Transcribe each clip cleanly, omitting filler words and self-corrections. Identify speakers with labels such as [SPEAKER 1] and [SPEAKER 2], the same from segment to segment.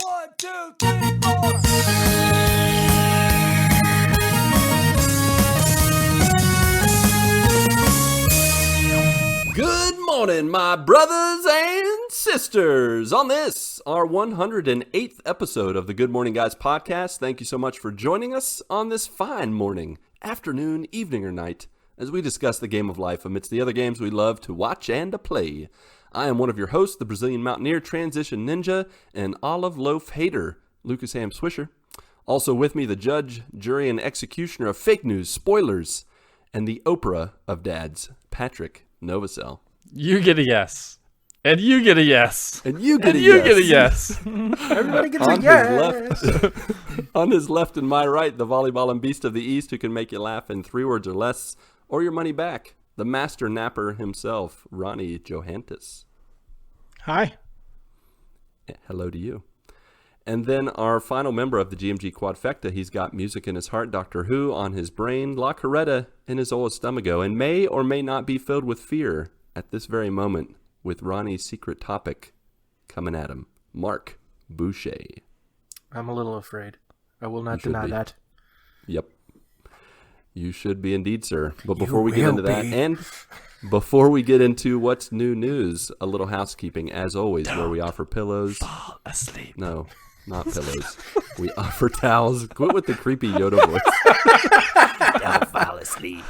[SPEAKER 1] 1, 2, 3, 4.
[SPEAKER 2] Good morning, my brothers and sisters. On this, our 108th episode of the Good Morning Guys podcast, thank you so much for joining us on this fine morning, afternoon, evening, or night, as we discuss the game of life amidst the other games we love to watch and to play. I am one of your hosts, the Brazilian Mountaineer, Transition Ninja, and Olive Loaf Hater, Lucas Ham Swisher. Also with me, the judge, jury, and executioner of fake news, spoilers, and the Oprah of dads, Patrick Novosel.
[SPEAKER 3] You get a yes. And you get a yes.
[SPEAKER 2] And you get
[SPEAKER 3] and
[SPEAKER 2] a
[SPEAKER 3] you
[SPEAKER 2] yes.
[SPEAKER 3] get a yes.
[SPEAKER 4] Everybody gets
[SPEAKER 2] On
[SPEAKER 4] a yes.
[SPEAKER 2] his left, on his left and my right, the volleyball and beast of the East who can make you laugh in 3 words or less, or your money back. The master napper himself, Ronnie Johantges.
[SPEAKER 4] Hi.
[SPEAKER 2] Hello to you. And then our final member of the GMG Quadfecta, he's got music in his heart, Doctor Who on his brain, La Coretta in his old stomacho, and may or may not be filled with fear at this very moment with Ronnie's secret topic coming at him, Marc Boucher.
[SPEAKER 4] I'm a little afraid. I will not
[SPEAKER 2] You should
[SPEAKER 4] deny
[SPEAKER 2] be.
[SPEAKER 4] that.
[SPEAKER 2] Yep. You should be indeed, sir. But before
[SPEAKER 4] You
[SPEAKER 2] we get
[SPEAKER 4] will
[SPEAKER 2] into that,
[SPEAKER 4] be.
[SPEAKER 2] and before we get into what's new news, a little housekeeping, as always, where we offer pillows.
[SPEAKER 3] Fall asleep.
[SPEAKER 2] No, not pillows. We offer towels. Quit with the creepy Yoda voice. Don't fall asleep.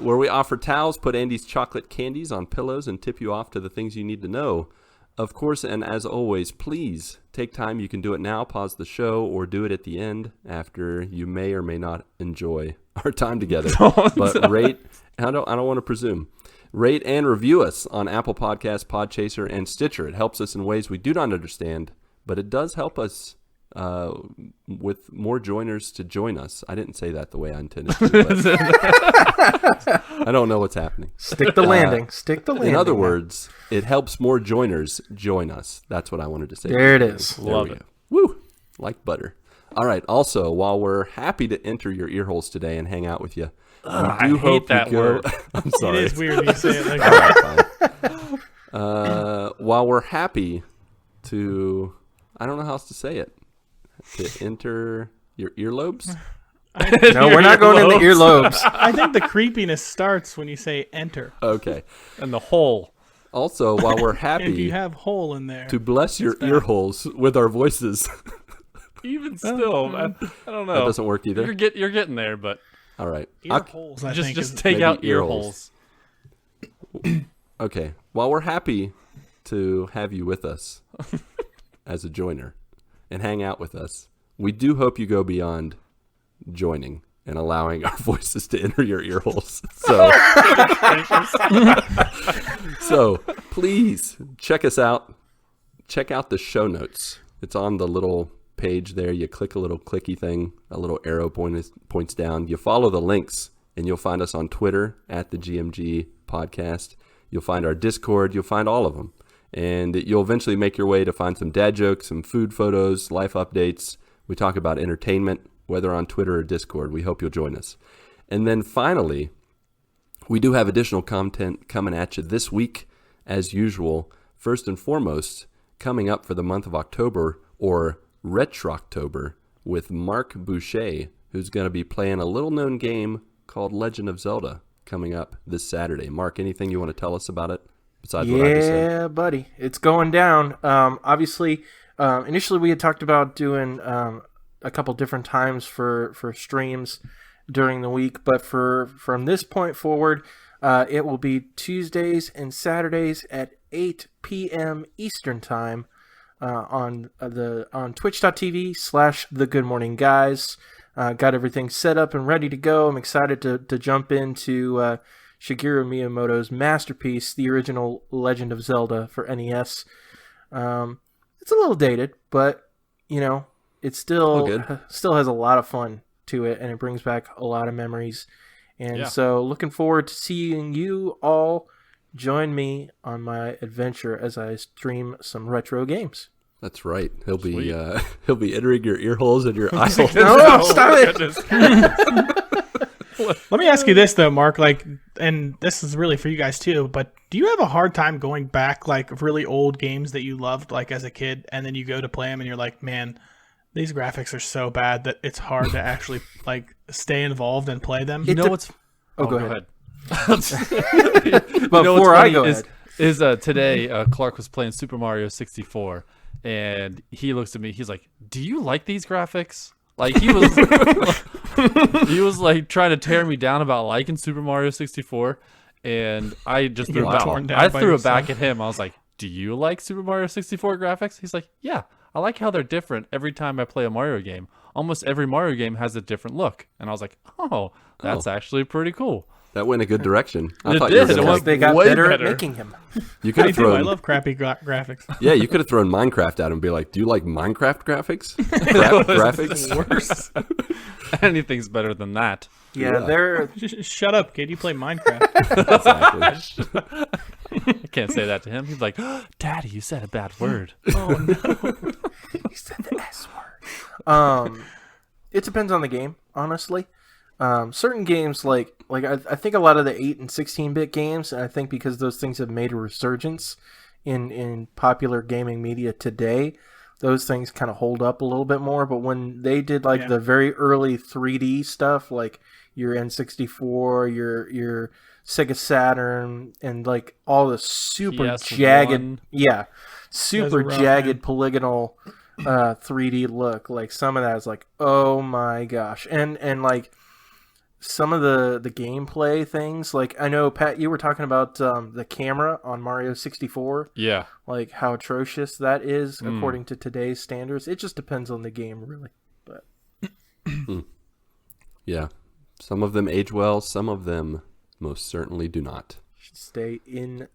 [SPEAKER 2] Where we offer towels, put Andy's chocolate candies on pillows, and tip you off to the things you need to know. Of course, and as always, please take time. You can do it now, pause the show, or do it at the end after you may or may not enjoy our time together. But rate, I don't want to presume. Rate and review us on Apple Podcasts, Podchaser, and Stitcher. It helps us in ways we do not understand, but it does help us with more joiners to join us. I didn't say that the way I intended to, but I don't know what's happening.
[SPEAKER 4] Stick the landing. Stick the landing.
[SPEAKER 2] In other words, it helps more joiners join us. That's what I wanted to say.
[SPEAKER 4] There it is.
[SPEAKER 2] There
[SPEAKER 3] Love
[SPEAKER 2] we
[SPEAKER 3] it.
[SPEAKER 2] go. Woo! Like butter. All right. Also, while we're happy to enter your ear holes today and hang out with you,
[SPEAKER 3] I hate that word.
[SPEAKER 2] I'm sorry.
[SPEAKER 5] It is weird when you say it like
[SPEAKER 2] All
[SPEAKER 5] that.
[SPEAKER 2] right, fine. While we're happy to, I don't know how else to say it, to enter your earlobes.
[SPEAKER 4] No, we're not going in the earlobes.
[SPEAKER 5] I think the creepiness starts when you say enter.
[SPEAKER 2] Okay.
[SPEAKER 3] And the hole.
[SPEAKER 2] Also, while we're
[SPEAKER 5] If you
[SPEAKER 2] happy
[SPEAKER 5] have hole in there.
[SPEAKER 2] to bless your ear holes with our voices,
[SPEAKER 3] Even still, I don't know.
[SPEAKER 2] that doesn't work either.
[SPEAKER 3] You're getting there, but
[SPEAKER 2] All right.
[SPEAKER 5] Ear holes, I think.
[SPEAKER 3] just
[SPEAKER 5] is-
[SPEAKER 3] take
[SPEAKER 2] maybe
[SPEAKER 3] out
[SPEAKER 2] ear
[SPEAKER 3] ear
[SPEAKER 2] holes.
[SPEAKER 3] holes.
[SPEAKER 2] Okay. While we're happy to have you with us as a joiner and hang out with us, we do hope you go beyond joining and allowing our voices to enter your ear holes. So please check us out. Check out the show notes. It's on the little page there. You click a little clicky thing, a little arrow points down. You follow the links, and you'll find us on Twitter at the GMG Podcast. You'll find our Discord. You'll find all of them. And you'll eventually make your way to find some dad jokes, some food photos, life updates. We talk about entertainment, whether on Twitter or Discord. We hope you'll join us. And then finally, we do have additional content coming at you this week, as usual. First and foremost, coming up for the month of October, or RetrOctober, with Marc Boucher, who's going to be playing a little-known game called Legend of Zelda, coming up this Saturday. Mark, anything you want to tell us about it besides what I just said?
[SPEAKER 4] Yeah, buddy. It's going down. Obviously, initially we had talked about doing a couple different times for streams during the week, but from this point forward, it will be Tuesdays and Saturdays at 8 p.m. Eastern Time on twitch.tv/The Good Morning Guys. Got everything set up and ready to go. I'm excited to jump into Shigeru Miyamoto's masterpiece, the original Legend of Zelda for NES. It's a little dated, but you know, it still has a lot of fun to it, and it brings back a lot of memories. And so, looking forward to seeing you all join me on my adventure as I stream some retro games.
[SPEAKER 2] That's right. He'll be entering your ear holes and your eye holes.
[SPEAKER 4] No, stop it!
[SPEAKER 5] Let me ask you this though, Mark. Like, and this is really for you guys too. But do you have a hard time going back like really old games that you loved like as a kid, and then you go to play them and you're like, man, these graphics are so bad that it's hard to actually like stay involved and play them?
[SPEAKER 3] You know what's?
[SPEAKER 4] Go ahead.
[SPEAKER 3] You know
[SPEAKER 4] Before
[SPEAKER 3] what's
[SPEAKER 4] I
[SPEAKER 3] funny
[SPEAKER 4] go
[SPEAKER 3] is
[SPEAKER 4] ahead.
[SPEAKER 3] today Clark was playing Super Mario 64, and he looks at me. He's like, "Do you like these graphics?" Like he was, he was like trying to tear me down about liking Super Mario 64, and I just threw
[SPEAKER 5] got torn down
[SPEAKER 3] I
[SPEAKER 5] by
[SPEAKER 3] threw it
[SPEAKER 5] yourself.
[SPEAKER 3] back at him. I was like, "Do you like Super Mario 64 graphics?" He's like, "Yeah, I like how they're different every time I play a Mario game. Almost every Mario game has a different look." And I was like, "Oh, that's actually pretty cool."
[SPEAKER 2] That went a good direction. I
[SPEAKER 3] It
[SPEAKER 2] thought you were
[SPEAKER 3] did.
[SPEAKER 2] gonna
[SPEAKER 3] It
[SPEAKER 2] like,
[SPEAKER 3] went
[SPEAKER 4] They got
[SPEAKER 3] way
[SPEAKER 4] better,
[SPEAKER 3] better.
[SPEAKER 4] at making him.
[SPEAKER 2] you could
[SPEAKER 5] I
[SPEAKER 2] have
[SPEAKER 5] do. I
[SPEAKER 2] thrown
[SPEAKER 5] love crappy graphics.
[SPEAKER 2] yeah, you could have thrown Minecraft at him and be like, "Do you like Minecraft graphics? Graphics?"
[SPEAKER 3] Worse. Anything's better than that.
[SPEAKER 4] Yeah, they're
[SPEAKER 5] Shut up, kid. You play Minecraft.
[SPEAKER 2] Exactly.
[SPEAKER 3] I can't say that to him. He's like, "Daddy, you said a bad word."
[SPEAKER 5] Oh no.
[SPEAKER 4] he said the S word. It depends on the game, honestly. Certain games like I think a lot of the 8 and 16-bit games, and I think because those things have made a resurgence in popular gaming media today, those things kind of hold up a little bit more. But when they did like the very early 3D stuff, like your N64, your Sega Saturn, and like all the super
[SPEAKER 3] PS1.
[SPEAKER 4] jagged, super
[SPEAKER 5] Those are rough,
[SPEAKER 4] jagged
[SPEAKER 5] man.
[SPEAKER 4] polygonal 3D look, like some of that is like, oh my gosh. And like some of the gameplay things, like I know Pat, you were talking about the camera on Mario 64,
[SPEAKER 3] Yeah.
[SPEAKER 4] like how atrocious that is according to today's standards. It just depends on the game, really. But
[SPEAKER 2] Yeah. Some of them age well, some of them most certainly do not.
[SPEAKER 4] should stay in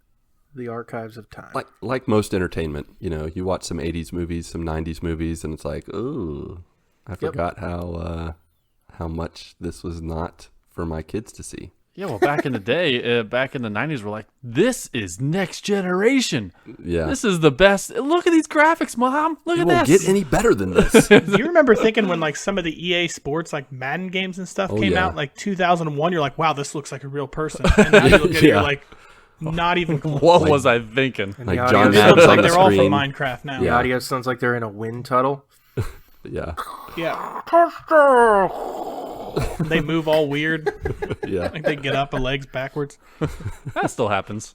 [SPEAKER 4] the archives of time.
[SPEAKER 2] Like most entertainment, you know, you watch some 80s movies, some 90s movies, and it's like, ooh, I forgot how much this was not for my kids to see.
[SPEAKER 3] Yeah, well, back in the day, back in the 90s, we're like, this is next generation.
[SPEAKER 2] Yeah.
[SPEAKER 3] This is the best. Look at these graphics, Mom. Look
[SPEAKER 2] It
[SPEAKER 3] at
[SPEAKER 2] won't
[SPEAKER 3] this.
[SPEAKER 2] get any better than this.
[SPEAKER 5] Do you remember thinking when like some of the EA Sports like Madden games and stuff came
[SPEAKER 2] yeah.
[SPEAKER 5] out like 2001? You're like, wow, this looks like a real person. And now you look at it, you're like, not even close.
[SPEAKER 3] What was I thinking?
[SPEAKER 4] And
[SPEAKER 2] Like
[SPEAKER 4] the
[SPEAKER 2] John
[SPEAKER 4] audio
[SPEAKER 5] It
[SPEAKER 2] Madden's
[SPEAKER 5] looks
[SPEAKER 2] on
[SPEAKER 5] like
[SPEAKER 2] the
[SPEAKER 5] they're all from
[SPEAKER 2] screen.
[SPEAKER 5] Minecraft now.
[SPEAKER 4] The
[SPEAKER 2] Yeah.
[SPEAKER 4] audio sounds like they're in a wind tunnel.
[SPEAKER 2] Yeah.
[SPEAKER 5] Yeah. They move all weird.
[SPEAKER 2] Yeah.
[SPEAKER 5] Like they get up and legs backwards.
[SPEAKER 3] That still happens.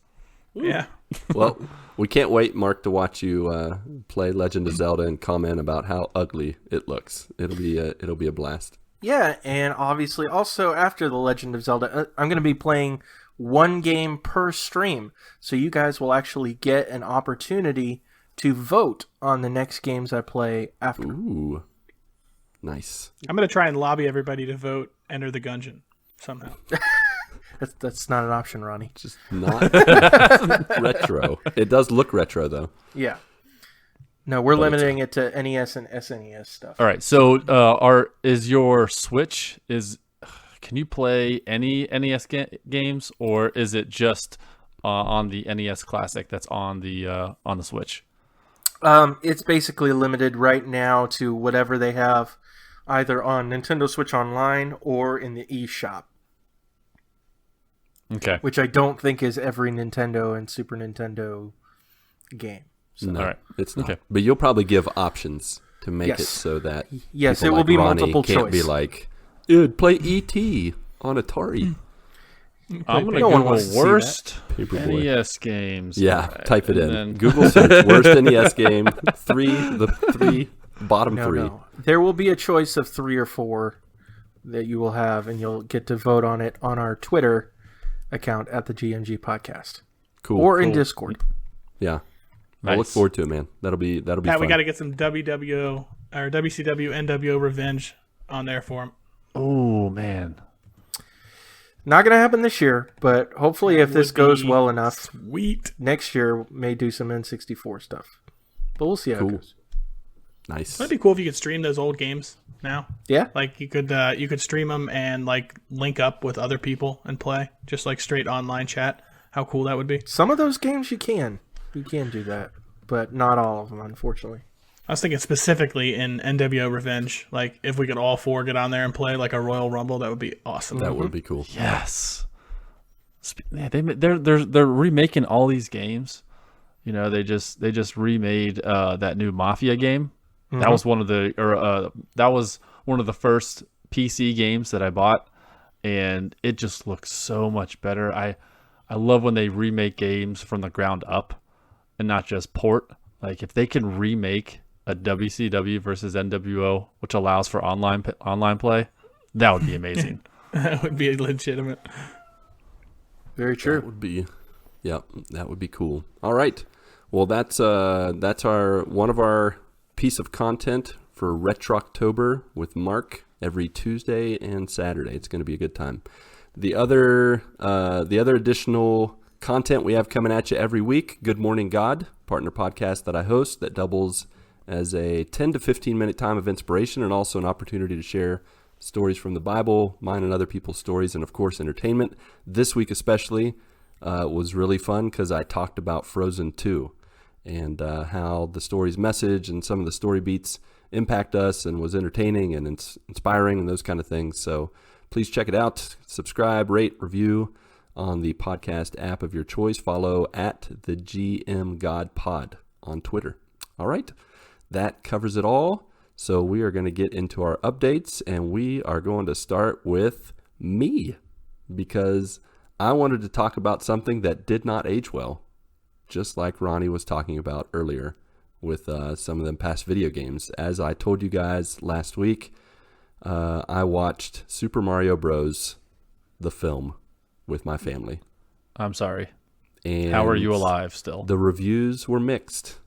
[SPEAKER 5] Yeah.
[SPEAKER 2] Well, we can't wait, Mark, to watch you play Legend of Zelda and comment about how ugly it looks. It'll be a blast.
[SPEAKER 4] Yeah, and obviously also after The Legend of Zelda, I'm going to be playing one game per stream. So you guys will actually get an opportunity to vote on the next games I play after.
[SPEAKER 2] Ooh. Nice.
[SPEAKER 5] I'm going to try and lobby everybody to vote Enter the Gungeon somehow.
[SPEAKER 4] That's not an option, Ronnie.
[SPEAKER 2] Just not retro. It does look retro, though.
[SPEAKER 4] Yeah. No, we're limiting it to NES and SNES stuff.
[SPEAKER 3] All right. So, is your Switch can you play any NES games, or is it just on the NES Classic that's on the Switch?
[SPEAKER 4] It's basically limited right now to whatever they have either on Nintendo Switch Online or in the eShop,
[SPEAKER 3] Okay.
[SPEAKER 4] which I don't think is every Nintendo and Super Nintendo game.
[SPEAKER 2] No,
[SPEAKER 3] All right.
[SPEAKER 2] it's not.
[SPEAKER 3] Okay.
[SPEAKER 2] But you'll probably give options to make it
[SPEAKER 4] Yes.
[SPEAKER 2] so that
[SPEAKER 4] Yes,
[SPEAKER 2] people
[SPEAKER 4] it will
[SPEAKER 2] like
[SPEAKER 4] be
[SPEAKER 2] Ronnie
[SPEAKER 4] multiple
[SPEAKER 2] can't be
[SPEAKER 4] choice.
[SPEAKER 2] like, dude, play E.T. on Atari.
[SPEAKER 3] I'm gonna
[SPEAKER 4] No one
[SPEAKER 3] Google
[SPEAKER 4] wants to see
[SPEAKER 3] worst
[SPEAKER 2] Paperboy.
[SPEAKER 3] NES games.
[SPEAKER 2] Yeah, type it in.
[SPEAKER 3] And then-
[SPEAKER 2] Google search worst NES game. The bottom
[SPEAKER 4] No,
[SPEAKER 2] three.
[SPEAKER 4] no. There will be a choice of 3 or 4 that you will have, and you'll get to vote on it on our Twitter account at the GMG Podcast
[SPEAKER 2] Cool.
[SPEAKER 4] or in Discord.
[SPEAKER 2] Yeah. I look
[SPEAKER 3] Nice.
[SPEAKER 2] forward to it, man. That'll be
[SPEAKER 5] Pat,
[SPEAKER 2] fun.
[SPEAKER 5] we got to get some WWO or WCW NWO revenge on there for him.
[SPEAKER 3] Oh man.
[SPEAKER 4] Not going to happen this year, but hopefully if this
[SPEAKER 5] Would
[SPEAKER 4] goes
[SPEAKER 5] be
[SPEAKER 4] well enough,
[SPEAKER 5] Sweet.
[SPEAKER 4] next year may do some N64 stuff. But we'll see how
[SPEAKER 2] Cool.
[SPEAKER 4] it goes.
[SPEAKER 2] Nice.
[SPEAKER 5] That'd be cool if you could stream those old games now.
[SPEAKER 4] Yeah.
[SPEAKER 5] Like you could stream them and like link up with other people and play, just like straight online chat. How cool that would be.
[SPEAKER 4] Some of those games you can. You can do that, but not all of them, unfortunately.
[SPEAKER 5] I was thinking specifically in NWO Revenge. Like, if we could all four get on there and play like a Royal Rumble, that would be awesome.
[SPEAKER 2] That would be cool.
[SPEAKER 3] Yes. They're remaking all these games. You know, they just remade that new Mafia game. Mm-hmm. That was one of the first PC games that I bought, and it just looks so much better. I love when they remake games from the ground up and not just port. Like, if they can remake a WCW versus NWO, which allows for online play, that would be amazing.
[SPEAKER 5] That would be legitimate.
[SPEAKER 4] Very true.
[SPEAKER 2] That would be cool. All right. Well, that's our one of our piece of content for RetrOctober with Mark every Tuesday and Saturday. It's going to be a good time. The other additional content we have coming at you every week, Good Morning God, partner podcast that I host that doubles as a 10 to 15 minute time of inspiration and also an opportunity to share stories from the Bible, mine and other people's stories, and of course entertainment. This week especially was really fun because I talked about Frozen 2 and how the story's message and some of the story beats impact us and was entertaining and inspiring and those kind of things. So please check it out. Subscribe, rate, review on the podcast app of your choice. Follow at the GM God Pod on Twitter. All right. That covers it all. So we are going to get into our updates, and we are going to start with me because I wanted to talk about something that did not age well, just like Ronnie was talking about earlier with some of them past video games. As I told you guys last week, I watched Super Mario Bros. The film with my family.
[SPEAKER 3] I'm sorry.
[SPEAKER 2] And
[SPEAKER 3] how are you alive still?
[SPEAKER 2] The reviews were mixed.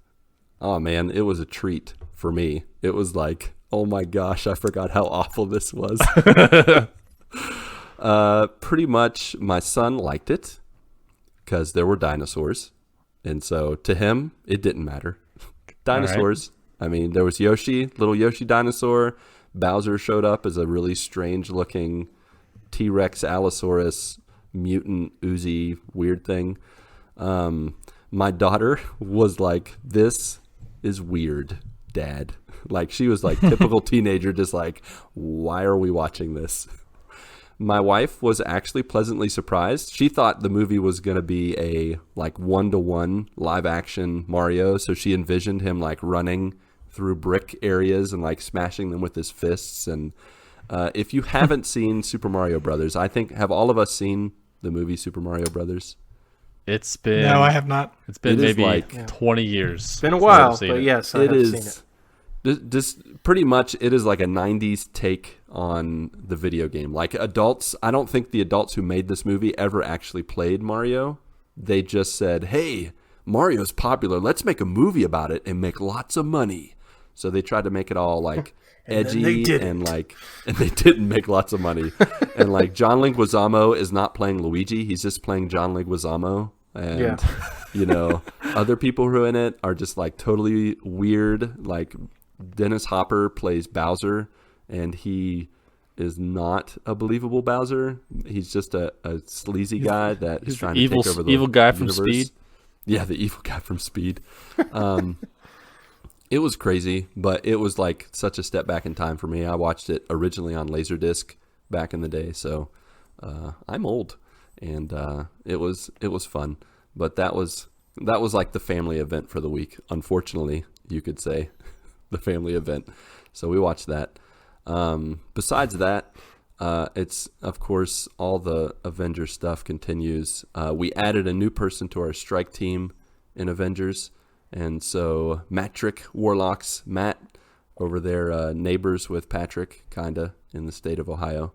[SPEAKER 2] Oh man, it was a treat for me. It was like, oh my gosh, I forgot how awful this was. Pretty much my son liked it because there were dinosaurs. And so to him, it didn't matter. Dinosaurs. Right. I mean, there was Yoshi, little Yoshi dinosaur. Bowser showed up as a really strange looking T-Rex Allosaurus mutant Uzi weird thing. My daughter was like, this is weird, Dad. Like, she was like typical teenager, just like, why are we watching this? My wife was actually pleasantly surprised. She thought the movie was going to be a like 1-to-1 live action Mario. So she envisioned him like running through brick areas and like smashing them with his fists. And if you haven't seen Super Mario Brothers, I think, have all of us seen the movie Super Mario Brothers?
[SPEAKER 3] It's been...
[SPEAKER 5] No, I have not.
[SPEAKER 3] It's been maybe like 20 years.
[SPEAKER 4] It's been a while, but yes, I have seen it.
[SPEAKER 2] Just pretty much, it is like a 90s take on the video game. Like adults, I don't think the adults who made this movie ever actually played Mario. They just said, hey, Mario's popular. Let's make a movie about it and make lots of money. So they tried to make it all like edgy and they didn't make lots of money. And like John Leguizamo is not playing Luigi. He's just playing John Leguizamo. And, you know, other people who are in it are just like totally weird. Like Dennis Hopper plays Bowser, and he is not a believable Bowser. He's just a sleazy guy that is trying to take over the
[SPEAKER 3] evil guy from
[SPEAKER 2] universe.
[SPEAKER 3] Speed.
[SPEAKER 2] Yeah, the evil guy from Speed. It was crazy, but it was like such a step back in time for me. I watched it originally on Laserdisc back in the day, so I'm old, and it was fun. But that was like the family event for the week. Unfortunately, you could say the family event. So we watched that. Besides that, it's of course all the Avengers stuff continues. We added a new person to our strike team in Avengers. And so Matrick Warlocks, Matt, over there, neighbors with Patrick, kinda, in the state of Ohio,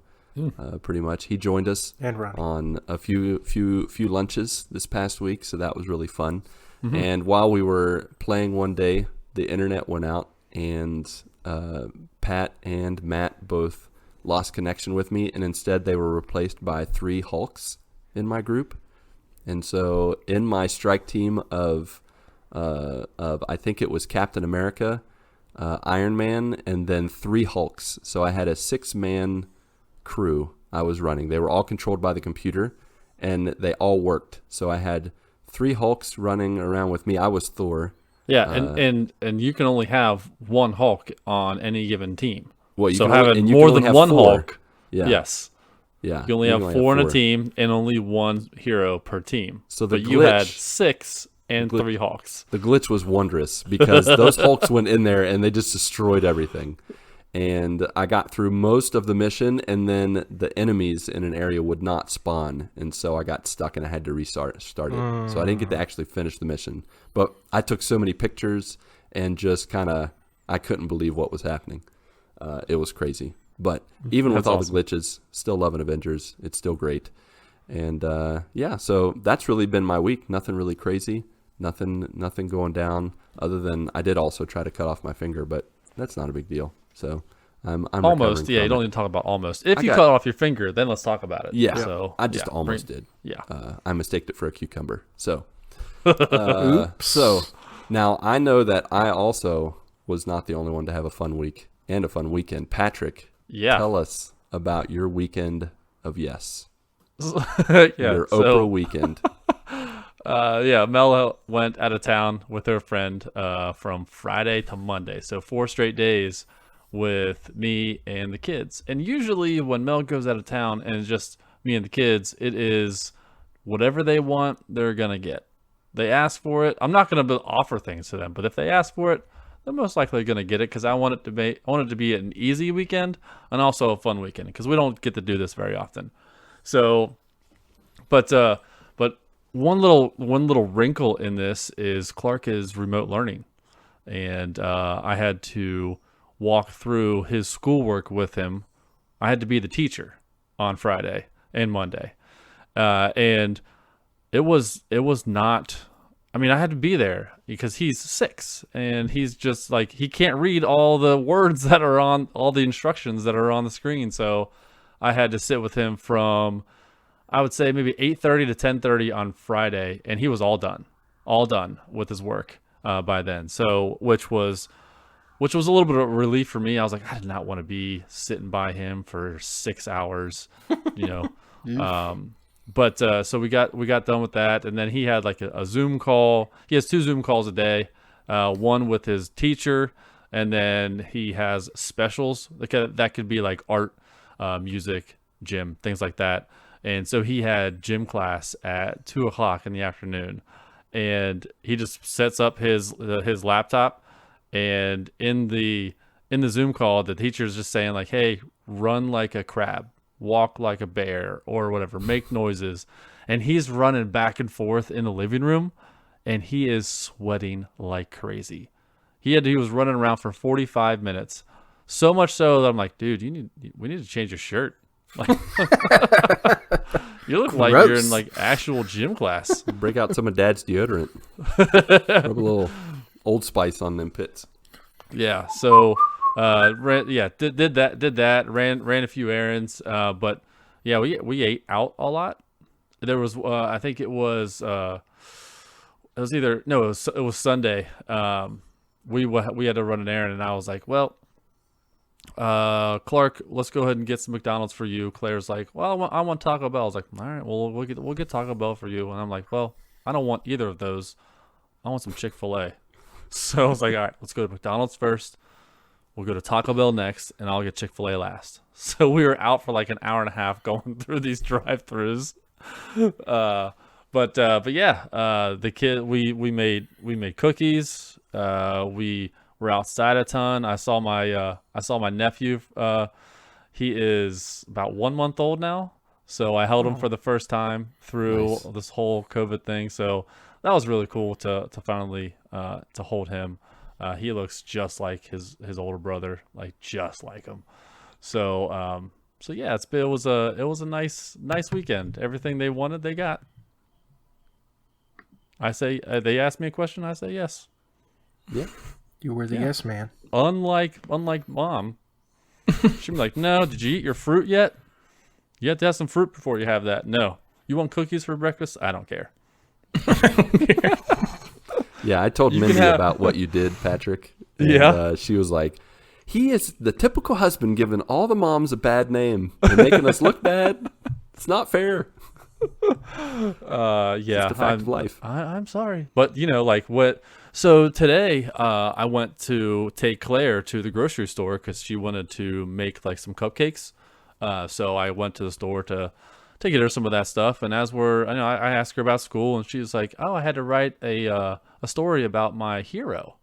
[SPEAKER 2] pretty much. He joined us on a few lunches this past week, so that was really fun. Mm-hmm. And while we were playing one day, the internet went out, and Pat and Matt both lost connection with me, and instead they were replaced by 3 Hulks in my group. And so in my strike team of I think it was Captain America, Iron Man, and then 3 Hulks. So I had a 6-man crew I was running. They were all controlled by the computer, and they all worked. So I had 3 Hulks running around with me. I was Thor.
[SPEAKER 3] Yeah, and you can only have one Hulk on any given team.
[SPEAKER 2] Well, you
[SPEAKER 3] so
[SPEAKER 2] can only-
[SPEAKER 3] having
[SPEAKER 2] and you
[SPEAKER 3] more
[SPEAKER 2] can only
[SPEAKER 3] than
[SPEAKER 2] have
[SPEAKER 3] one
[SPEAKER 2] 4.
[SPEAKER 3] Hulk,
[SPEAKER 2] Yeah.
[SPEAKER 3] yes,
[SPEAKER 2] Yeah.
[SPEAKER 3] you only have 4 in a team and only one hero per team.
[SPEAKER 2] So the
[SPEAKER 3] but you had
[SPEAKER 2] glitch-
[SPEAKER 3] 6 and 3 Hulks.
[SPEAKER 2] The glitch was wondrous because those Hulks went in there and they just destroyed everything. And I got through most of the mission, and then the enemies in an area would not spawn, and so I got stuck and I had to start it. So I didn't get to actually finish the mission. But I took so many pictures and just I couldn't believe what was happening. It was crazy. But even with all the glitches, still loving Avengers. It's still great. And so that's really been my week. Nothing really crazy. Nothing going down. Other than I did also try to cut off my finger, but that's not a big deal. So I'm
[SPEAKER 3] almost. Yeah, you don't
[SPEAKER 2] it.
[SPEAKER 3] need to talk about almost. If you cut off your finger, then let's talk about it.
[SPEAKER 2] Yeah.
[SPEAKER 3] So
[SPEAKER 2] I just almost did.
[SPEAKER 3] Yeah.
[SPEAKER 2] I mistaked it for a cucumber. So. So now I know that I also was not the only one to have a fun week and a fun weekend. Patrick.
[SPEAKER 3] Yeah.
[SPEAKER 2] Tell us about your weekend of yes.
[SPEAKER 3] Your
[SPEAKER 2] Oprah weekend.
[SPEAKER 3] Mel went out of town with her friend from Friday to Monday. So 4 straight days with me and the kids. And usually when Mel goes out of town and it's just me and the kids, it is whatever they want, they're going to get. They ask for it. I'm not going to offer things to them, but if they ask for it, they're most likely going to get it because I want it to be an easy weekend and also a fun weekend because we don't get to do this very often. So, but one little wrinkle in this is Clark is remote learning, and I had to walk through his schoolwork with him. I had to be the teacher on Friday and Monday, and it was not. I mean, I had to be there because he's 6 and he's just like, he can't read all the words that are on all the instructions that are on the screen. So I had to sit with him from, I would say maybe 8:30 to 10:30 on Friday. And he was all done with his work by then. So, which was a little bit of relief for me. I was like, I did not want to be sitting by him for 6 hours, But so we got done with that, and then he had like a Zoom call. He has 2 Zoom calls a day, one with his teacher, and then he has specials that could be like art, music, gym, things like that. And so he had gym class at 2:00 in the afternoon, and he just sets up his laptop, and in the Zoom call, the teacher's just saying like, "Hey, run like a crab. Walk like a bear," or whatever, make noises. And he's running back and forth in the living room and he is sweating like crazy. He was running around for 45 minutes. So much so that I'm like, dude, we need to change your shirt. Like, you look like you're in like actual gym class.
[SPEAKER 2] Break out some of Dad's deodorant. Rub a little Old Spice on them pits.
[SPEAKER 3] Yeah. So, did that. Ran a few errands. But yeah, we ate out a lot. There was, I think it was Sunday. We had to run an errand, and I was like, well, Clark, let's go ahead and get some McDonald's for you. Claire's like, well, I want Taco Bell. I was like, all right, well, we'll get Taco Bell for you. And I'm like, well, I don't want either of those. I want some Chick-fil-A. So I was like, all right, let's go to McDonald's first. We'll go to Taco Bell next, and I'll get Chick-fil-A last. So we were out for like an hour and a half going through these drive-thrus. But yeah, the kid, we made cookies. We were outside a ton. I saw my nephew. He is about 1 month old now. So I held him for the first time through this whole COVID thing. So that was really cool to finally to hold him. He looks just like his older brother, like just like him. So yeah, it was a nice weekend. Everything they wanted, they got. I say they asked me a question, I say yes.
[SPEAKER 2] Yeah,
[SPEAKER 4] you were the yes man.
[SPEAKER 3] Unlike Mom, she'd be like, "No, did you eat your fruit yet? You have to have some fruit before you have that." No, you want cookies for breakfast? I don't care.
[SPEAKER 2] Yeah, I told Mindy about what you did, Patrick. And, she was like, he is the typical husband giving all the moms a bad name and making us look bad. It's not fair.
[SPEAKER 3] Yeah.
[SPEAKER 2] It's the fact of life.
[SPEAKER 3] I'm sorry. But, like what... So today, I went to take Claire to the grocery store because she wanted to make like some cupcakes. So I went to the store to get her some of that stuff. And I asked her about school, and she was like, "Oh, I had to write a story about my hero."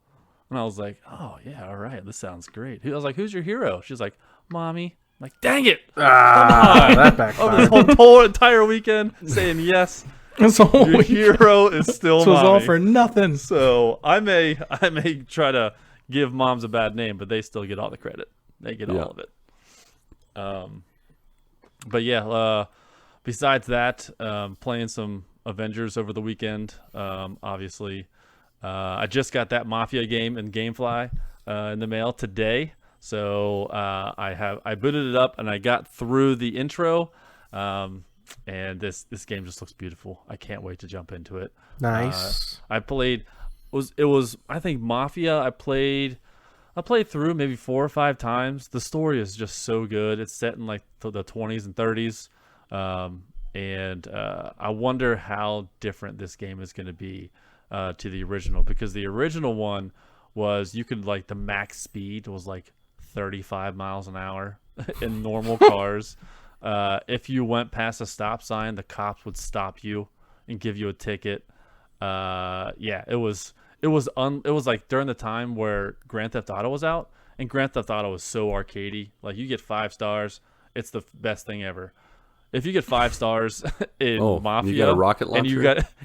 [SPEAKER 3] And I was like, "Oh yeah, all right, this sounds great." I was like, "Who's your hero?" She's like, "Mommy." I'm like, dang it!
[SPEAKER 4] That
[SPEAKER 3] Over
[SPEAKER 4] backfired.
[SPEAKER 3] this whole entire weekend saying yes.
[SPEAKER 5] That's the whole
[SPEAKER 3] Your
[SPEAKER 5] week.
[SPEAKER 3] hero is still
[SPEAKER 5] This was all
[SPEAKER 3] mommy.
[SPEAKER 5] for nothing.
[SPEAKER 3] So I may try to give moms a bad name, but they still get all the credit. They get all of it. But yeah, besides that, playing some Avengers over the weekend. Obviously, I just got that Mafia game in GameFly in the mail today. So I booted it up and I got through the intro. And this game just looks beautiful. I can't wait to jump into it.
[SPEAKER 4] Nice.
[SPEAKER 3] I played I think Mafia I played through maybe 4 or 5 times. The story is just so good. It's set in like the 20s and 30s. And I wonder how different this game is going to be to the original, because the original one was you could like the max speed was like 35 miles an hour in normal cars. If you went past a stop sign, the cops would stop you and give you a ticket. It was like during the time where Grand Theft Auto was out, and Grand Theft Auto was so arcadey. Like you get 5 stars, it's the best thing ever. If you get 5 stars in Mafia,
[SPEAKER 2] you got a rocket launcher,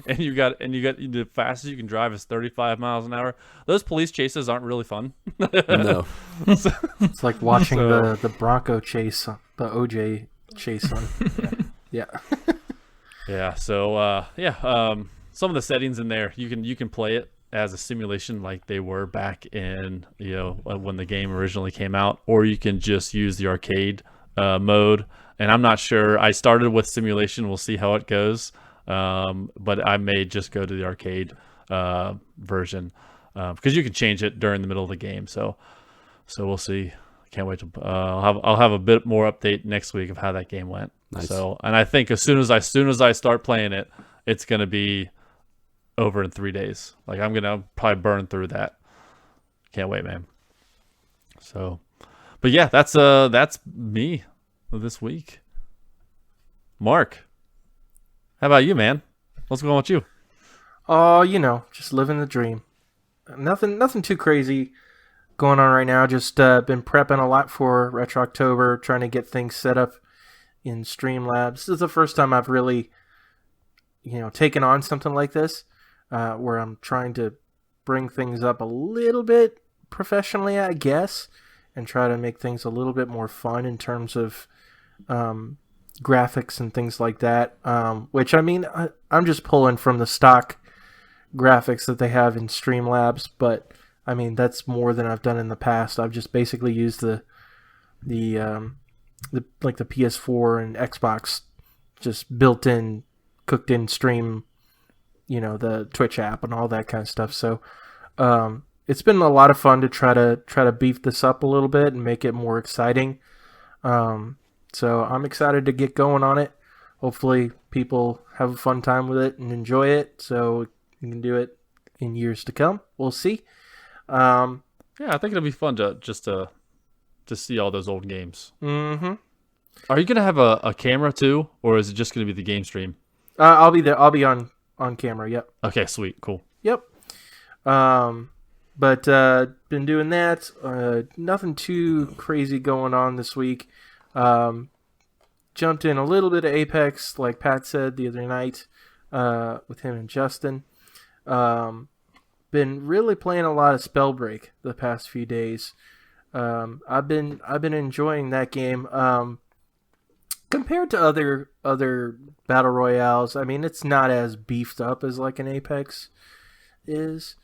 [SPEAKER 3] and you got the fastest you can drive is 35 miles an hour. Those police chases aren't really fun.
[SPEAKER 2] No.
[SPEAKER 4] It's like watching the Bronco chase, the OJ chase on. Yeah.
[SPEAKER 3] Yeah. So some of the settings in there, you can play it as a simulation like they were back in when the game originally came out, or you can just use the arcade mode. And I'm not sure. I started with simulation. We'll see how it goes. But I may just go to the arcade version because you can change it during the middle of the game. So we'll see. Can't wait to. I'll have a bit more update next week of how that game went.
[SPEAKER 2] Nice.
[SPEAKER 3] So, and I think as soon as I start playing it, it's gonna be over in 3 days. Like I'm gonna probably burn through that. Can't wait, man. So, but yeah, that's me this week. Mark, how about you, man? What's going on with you?
[SPEAKER 4] Oh, just living the dream. Nothing too crazy going on right now. Just been prepping a lot for RetrOctober, trying to get things set up in Streamlabs. This is the first time I've really, taken on something like this, where I'm trying to bring things up a little bit professionally, I guess, and try to make things a little bit more fun in terms of graphics and things like that. Which, I'm just pulling from the stock graphics that they have in Streamlabs, but that's more than I've done in the past. I've just basically used the PS4 and Xbox just built-in, cooked-in stream, the Twitch app and all that kind of stuff. So it's been a lot of fun to try to beef this up a little bit and make it more exciting. So I'm excited to get going on it. Hopefully people have a fun time with it and enjoy it, so we can do it in years to come. We'll see.
[SPEAKER 3] Yeah, I think it'll be fun to see all those old games.
[SPEAKER 4] Mm-hmm.
[SPEAKER 3] Are you gonna have a camera too, or is it just gonna be the game stream?
[SPEAKER 4] I'll be there. I'll be on camera. Yep.
[SPEAKER 3] Okay, sweet, cool.
[SPEAKER 4] Yep. But been doing that. Nothing too crazy going on this week. Jumped in a little bit of Apex, like Pat said the other night, with him and Justin. Been really playing a lot of Spellbreak the past few days. I've been enjoying that game. Compared to other battle royales, it's not as beefed up as like an Apex is,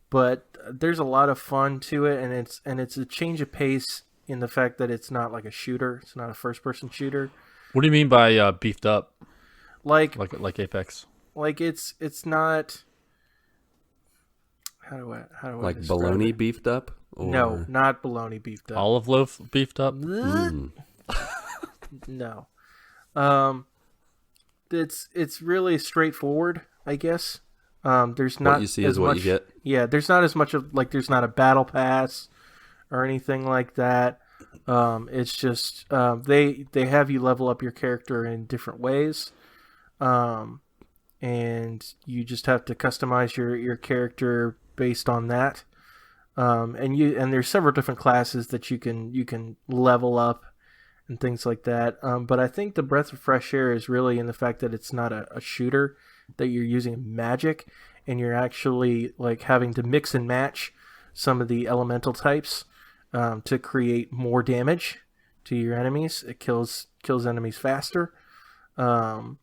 [SPEAKER 4] but there's a lot of fun to it, and it's a change of pace in the fact that it's not like a shooter. It's not a first-person shooter.
[SPEAKER 3] What do you mean by beefed up?
[SPEAKER 4] Like
[SPEAKER 3] Apex?
[SPEAKER 4] Like it's not. How do I
[SPEAKER 2] like
[SPEAKER 4] describe
[SPEAKER 2] bologna
[SPEAKER 4] it?
[SPEAKER 2] beefed up? Or...
[SPEAKER 4] No, not bologna beefed up.
[SPEAKER 3] Olive loaf beefed up?
[SPEAKER 4] No. It's really straightforward, I guess. There's not
[SPEAKER 2] What you see
[SPEAKER 4] as
[SPEAKER 2] is what
[SPEAKER 4] much,
[SPEAKER 2] you get.
[SPEAKER 4] Yeah, there's not as much of like there's not a battle pass or anything like that. It's just they have you level up your character in different ways, and you just have to customize your character based on that. And there's several different classes that you can level up and things like that. But I think the breath of fresh air is really in the fact that it's not a shooter, that you're using magic, and you're actually like having to mix and match some of the elemental types to create more damage to your enemies. It kills enemies faster. Because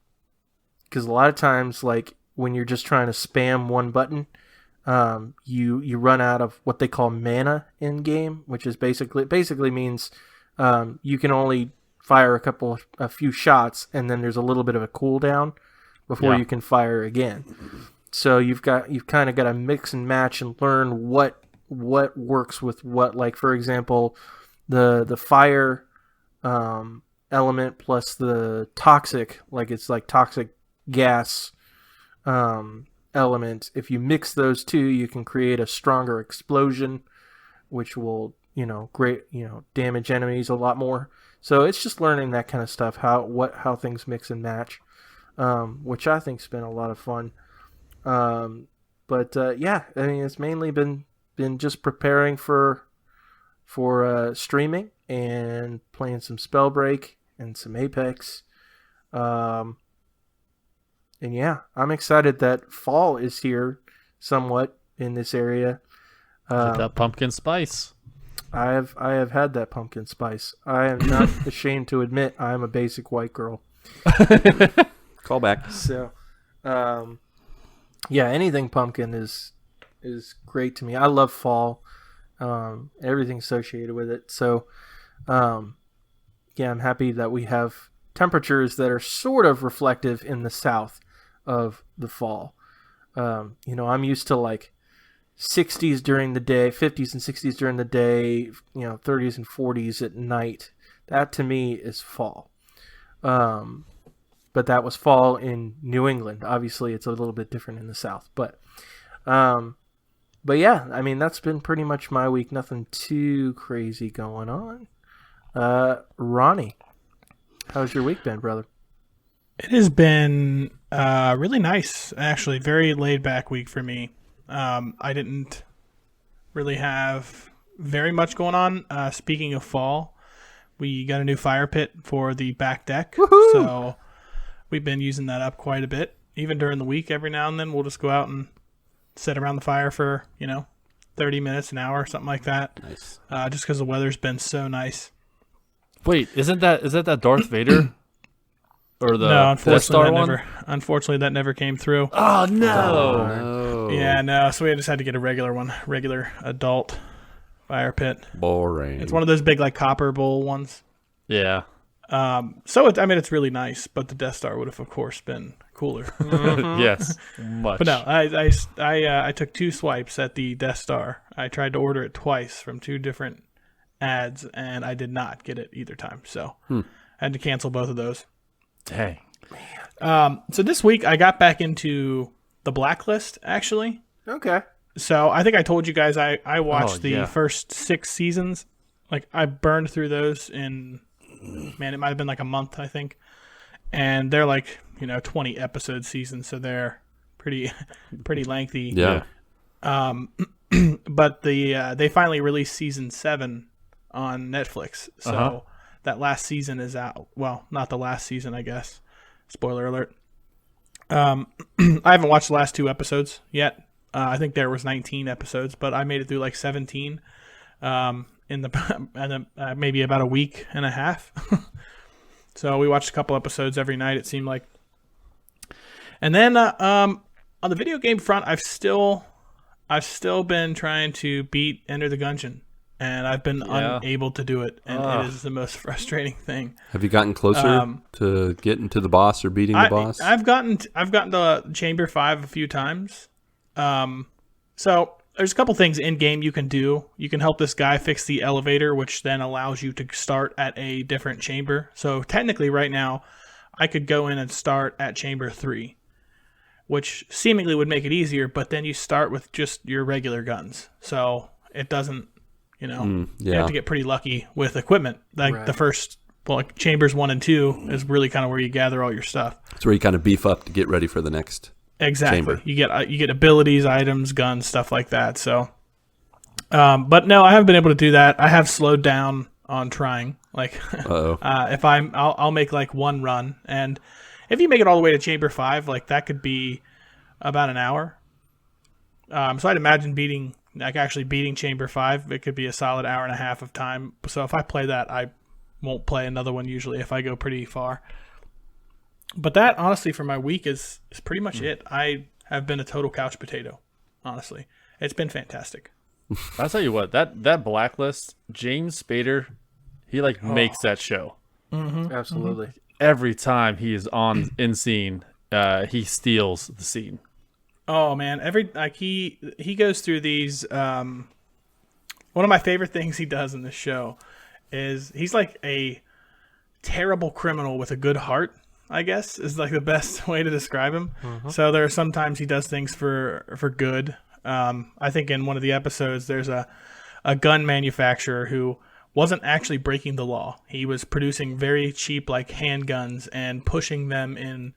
[SPEAKER 4] a lot of times, like when you're just trying to spam one button, you run out of what they call mana in game, which is basically means you can only fire a few shots, and then there's a little bit of a cooldown before you can fire again. So you've kind of got to mix and match and learn what works with what. Like for example, the fire element plus the toxic, like it's like toxic gas element. If you mix those two, you can create a stronger explosion, which will damage enemies a lot more. So it's just learning that kind of stuff, how things mix and match, which I think's been a lot of fun. Yeah, I mean it's mainly been just preparing for streaming and playing some Spellbreak and some Apex. And yeah, I'm excited that fall is here somewhat in this area.
[SPEAKER 3] Get that pumpkin spice.
[SPEAKER 4] I have had that pumpkin spice. I am not ashamed to admit I am a basic white girl.
[SPEAKER 2] Call back.
[SPEAKER 4] So, yeah, anything pumpkin is great to me. I love fall, everything associated with it. So, yeah, I'm happy that we have temperatures that are sort of reflective in the south of the fall. I'm used to like 60s during the day, 50s and 60s during the day, 30s and 40s at night. That to me is fall. But that was fall in New England. Obviously, it's a little bit different in the South. But yeah, I mean, that's been pretty much my week. Nothing too crazy going on. Ronnie, how's your week been, brother?
[SPEAKER 5] It has been really nice, actually. Very laid back week for me. I didn't really have very much going on. Speaking of fall, we got a new fire pit for the back deck. Woohoo! So we've been using that up quite a bit. Even during the week, every now and then, we'll just go out and sit around the fire for, 30 minutes, an hour, something like that.
[SPEAKER 2] Nice.
[SPEAKER 5] Just because the weather's been so nice.
[SPEAKER 3] Wait, is that Darth Vader? Or the
[SPEAKER 5] No,
[SPEAKER 3] Death Star one?
[SPEAKER 5] Unfortunately, that never came through.
[SPEAKER 3] Oh no!
[SPEAKER 2] No.
[SPEAKER 5] Yeah, no. So we just had to get a regular one, regular adult fire pit.
[SPEAKER 2] Boring.
[SPEAKER 5] It's one of those big like copper bowl ones.
[SPEAKER 3] Yeah.
[SPEAKER 5] So it's really nice, but the Death Star would have, of course, been cooler.
[SPEAKER 3] Yes. Much.
[SPEAKER 5] But no, I took 2 swipes at the Death Star. I tried to order it twice from 2 different ads, and I did not get it either time. So I had to cancel both of those.
[SPEAKER 3] Dang.
[SPEAKER 5] So this week I got back into the Blacklist, actually.
[SPEAKER 4] Okay.
[SPEAKER 5] So I think I told you guys I watched the first 6 seasons. Like I burned through those in, man, it might have been like a month, I think. And they're like, 20 episode seasons, so they're pretty lengthy.
[SPEAKER 2] Yeah.
[SPEAKER 5] But they finally released season 7 on Netflix. So that last season is out. Well, not the last season, I guess. Spoiler alert. I haven't watched the last 2 episodes yet. I think there was 19 episodes, but I made it through like 17 in maybe about a week and a half. So we watched a couple episodes every night, it seemed like. And then on the video game front, I've still been trying to beat Enter the Gungeon, and I've been unable to do it, and it is the most frustrating thing.
[SPEAKER 2] Have you gotten closer to getting to the boss or beating the boss?
[SPEAKER 5] I've gotten to Chamber 5 a few times. So there's a couple things in game you can do. You can help this guy fix the elevator, which then allows you to start at a different chamber. So technically right now, I could go in and start at Chamber 3. which seemingly would make it easier, but then you start with just your regular guns. So it doesn't, you have to get pretty lucky with equipment. Like the first, like chambers 1 and 2 is really kind of where you gather all your stuff.
[SPEAKER 2] It's where you kind of beef up to get ready for the next chamber.
[SPEAKER 5] You get abilities, items, guns, stuff like that. So, but no, I haven't been able to do that. I have slowed down on trying. Like, if I'll make like one run, and if you make it all the way to chamber 5, like that could be about an hour. So I'd imagine actually beating chamber 5, it could be a solid hour and a half of time. So if I play that, I won't play another one usually if I go pretty far. But that, honestly, for my week is pretty much it. I have been a total couch potato, honestly. It's been fantastic.
[SPEAKER 3] I'll tell you what, that Blacklist, James Spader, he makes that show.
[SPEAKER 5] Mm-hmm.
[SPEAKER 4] Absolutely.
[SPEAKER 3] Every time he is in scene, he steals the scene.
[SPEAKER 5] Oh man, he goes through these. One of my favorite things he does in this show is he's like a terrible criminal with a good heart, I guess, is like the best way to describe him. Mm-hmm. So there are sometimes he does things for good. I think in one of the episodes there's a gun manufacturer who wasn't actually breaking the law. He was producing very cheap like handguns and pushing them in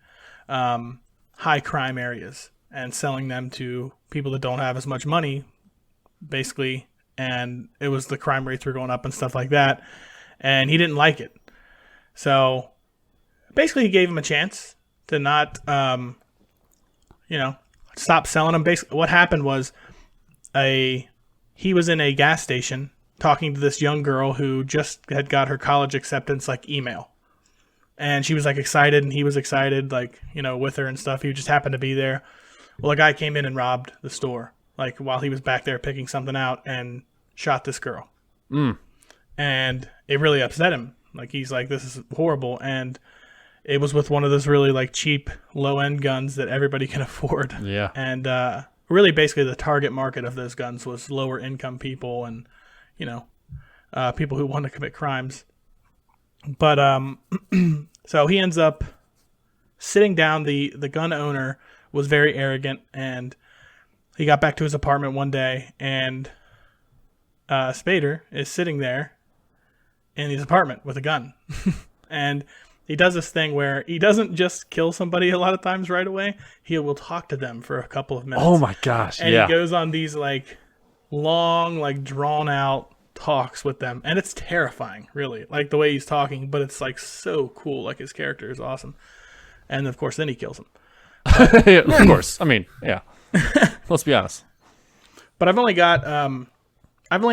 [SPEAKER 5] high crime areas and selling them to people that don't have as much money, basically. And it was the crime rates were going up and stuff like that. And he didn't like it. So basically he gave him a chance to not, stop selling them. Basically what happened was he was in a gas station talking to this young girl who just had got her college acceptance email. And she was excited, and he was excited, with her and stuff. He just happened to be there. Well, a guy came in and robbed the store, while he was back there picking something out, and shot this girl. And it really upset him. He's like, this is horrible. And it was with one of those really cheap low-end guns that everybody can afford.
[SPEAKER 3] Yeah.
[SPEAKER 5] And really basically the target market of those guns was lower income people and, people who want to commit crimes. But so he ends up sitting down. The gun owner was very arrogant, and he got back to his apartment one day, and Spader is sitting there in his apartment with a gun. And he does this thing where he doesn't just kill somebody a lot of times right away. He will talk to them for a couple of minutes.
[SPEAKER 3] Oh my gosh,
[SPEAKER 5] and he goes on these long, drawn out talks with them, and it's terrifying, really, the way he's talking, but it's so cool. His character is awesome. And of course then he kills him.
[SPEAKER 3] Of course. I mean, yeah. Let's be honest.
[SPEAKER 5] But I've only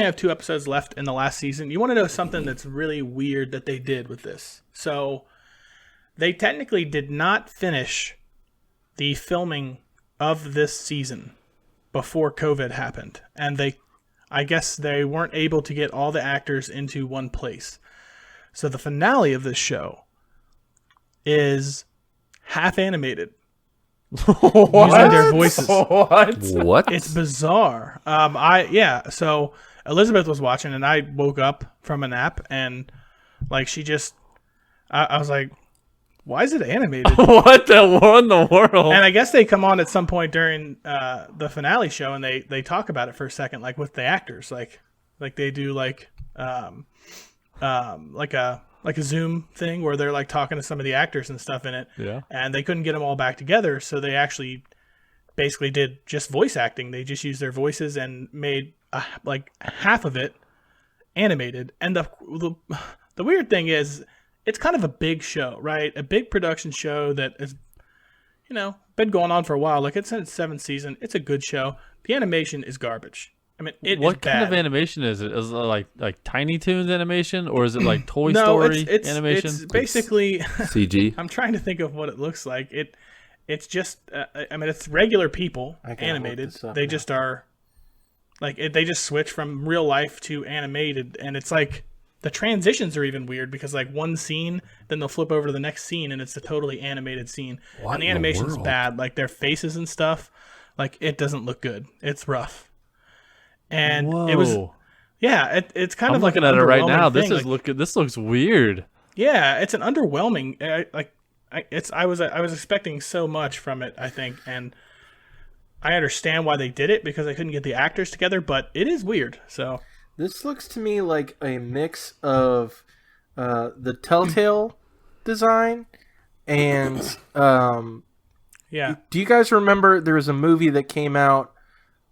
[SPEAKER 5] have 2 episodes left in the last season. You want to know something that's really weird that they did with this? So they technically did not finish the filming of this season before COVID happened, and I guess they weren't able to get all the actors into one place. So the finale of this show is half animated. Using their voices.
[SPEAKER 2] What?
[SPEAKER 5] It's bizarre. So Elizabeth was watching, and I woke up from a nap, and she just, I was like, why is it animated?
[SPEAKER 3] What in the world?
[SPEAKER 5] And I guess they come on at some point during the finale show, and they talk about it for a second, with the actors, they do a Zoom thing where they're talking to some of the actors and stuff in it.
[SPEAKER 3] Yeah.
[SPEAKER 5] And they couldn't get them all back together, so they actually basically did just voice acting. They just used their voices and made half of it animated. And the weird thing is, it's kind of a big show, right? A big production show that has, been going on for a while. It's in its 7th season. It's a good show. The animation is garbage. I mean,
[SPEAKER 3] what kind of animation is it? Is it like Tiny Toons animation, or is it Toy Story animation?
[SPEAKER 5] It's basically
[SPEAKER 2] CG.
[SPEAKER 5] I'm trying to think of what it looks like. It's just it's regular people animated. They just are they just switch from real life to animated, and it's the transitions are even weird because one scene, then they'll flip over to the next scene, and it's a totally animated scene.
[SPEAKER 2] What
[SPEAKER 5] and the animation's bad. Their faces and stuff, it doesn't look good. It's rough. And it was, it's kind
[SPEAKER 3] I'm
[SPEAKER 5] of
[SPEAKER 3] looking
[SPEAKER 5] an
[SPEAKER 3] at it right now.
[SPEAKER 5] thing.
[SPEAKER 3] This looks weird.
[SPEAKER 5] Yeah, it's an underwhelming. I was expecting so much from it, I think, and I understand why they did it because they couldn't get the actors together, but it is weird. So
[SPEAKER 4] This looks to me like a mix of the Telltale design and
[SPEAKER 5] yeah,
[SPEAKER 4] do you guys remember there was a movie that came out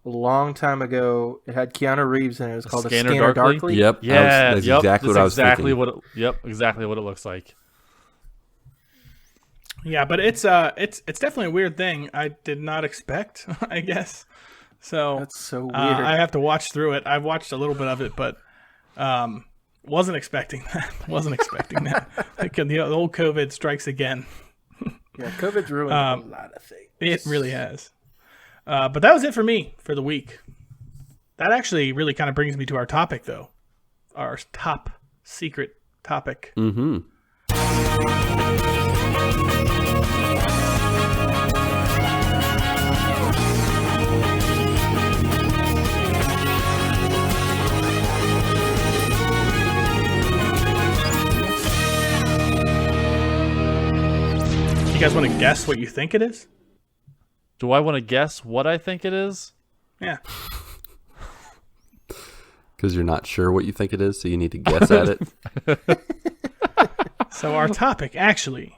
[SPEAKER 4] a long time ago? It had Keanu Reeves in it. It was called
[SPEAKER 3] Scanner Darkly?
[SPEAKER 2] Yep.
[SPEAKER 3] Yeah,
[SPEAKER 2] That's exactly what I was thinking.
[SPEAKER 3] Exactly what it looks like.
[SPEAKER 5] yeah, but it's definitely a weird thing. I did not expect, I guess. So
[SPEAKER 4] That's so weird.
[SPEAKER 5] I have to watch through it. I've watched a little bit of it, but wasn't expecting that. Like, the old COVID strikes again.
[SPEAKER 4] Yeah, COVID's ruined a lot of things.
[SPEAKER 5] It really has. But that was it for me for the week. That actually really kind of brings me to our topic, though. Our top secret topic.
[SPEAKER 2] Mm-hmm.
[SPEAKER 5] You guys want to guess what you think it is?
[SPEAKER 3] Do I want to guess what I think it is?
[SPEAKER 5] Yeah.
[SPEAKER 2] Because you're not sure what you think it is, so you need to guess at it.
[SPEAKER 5] So our topic, actually,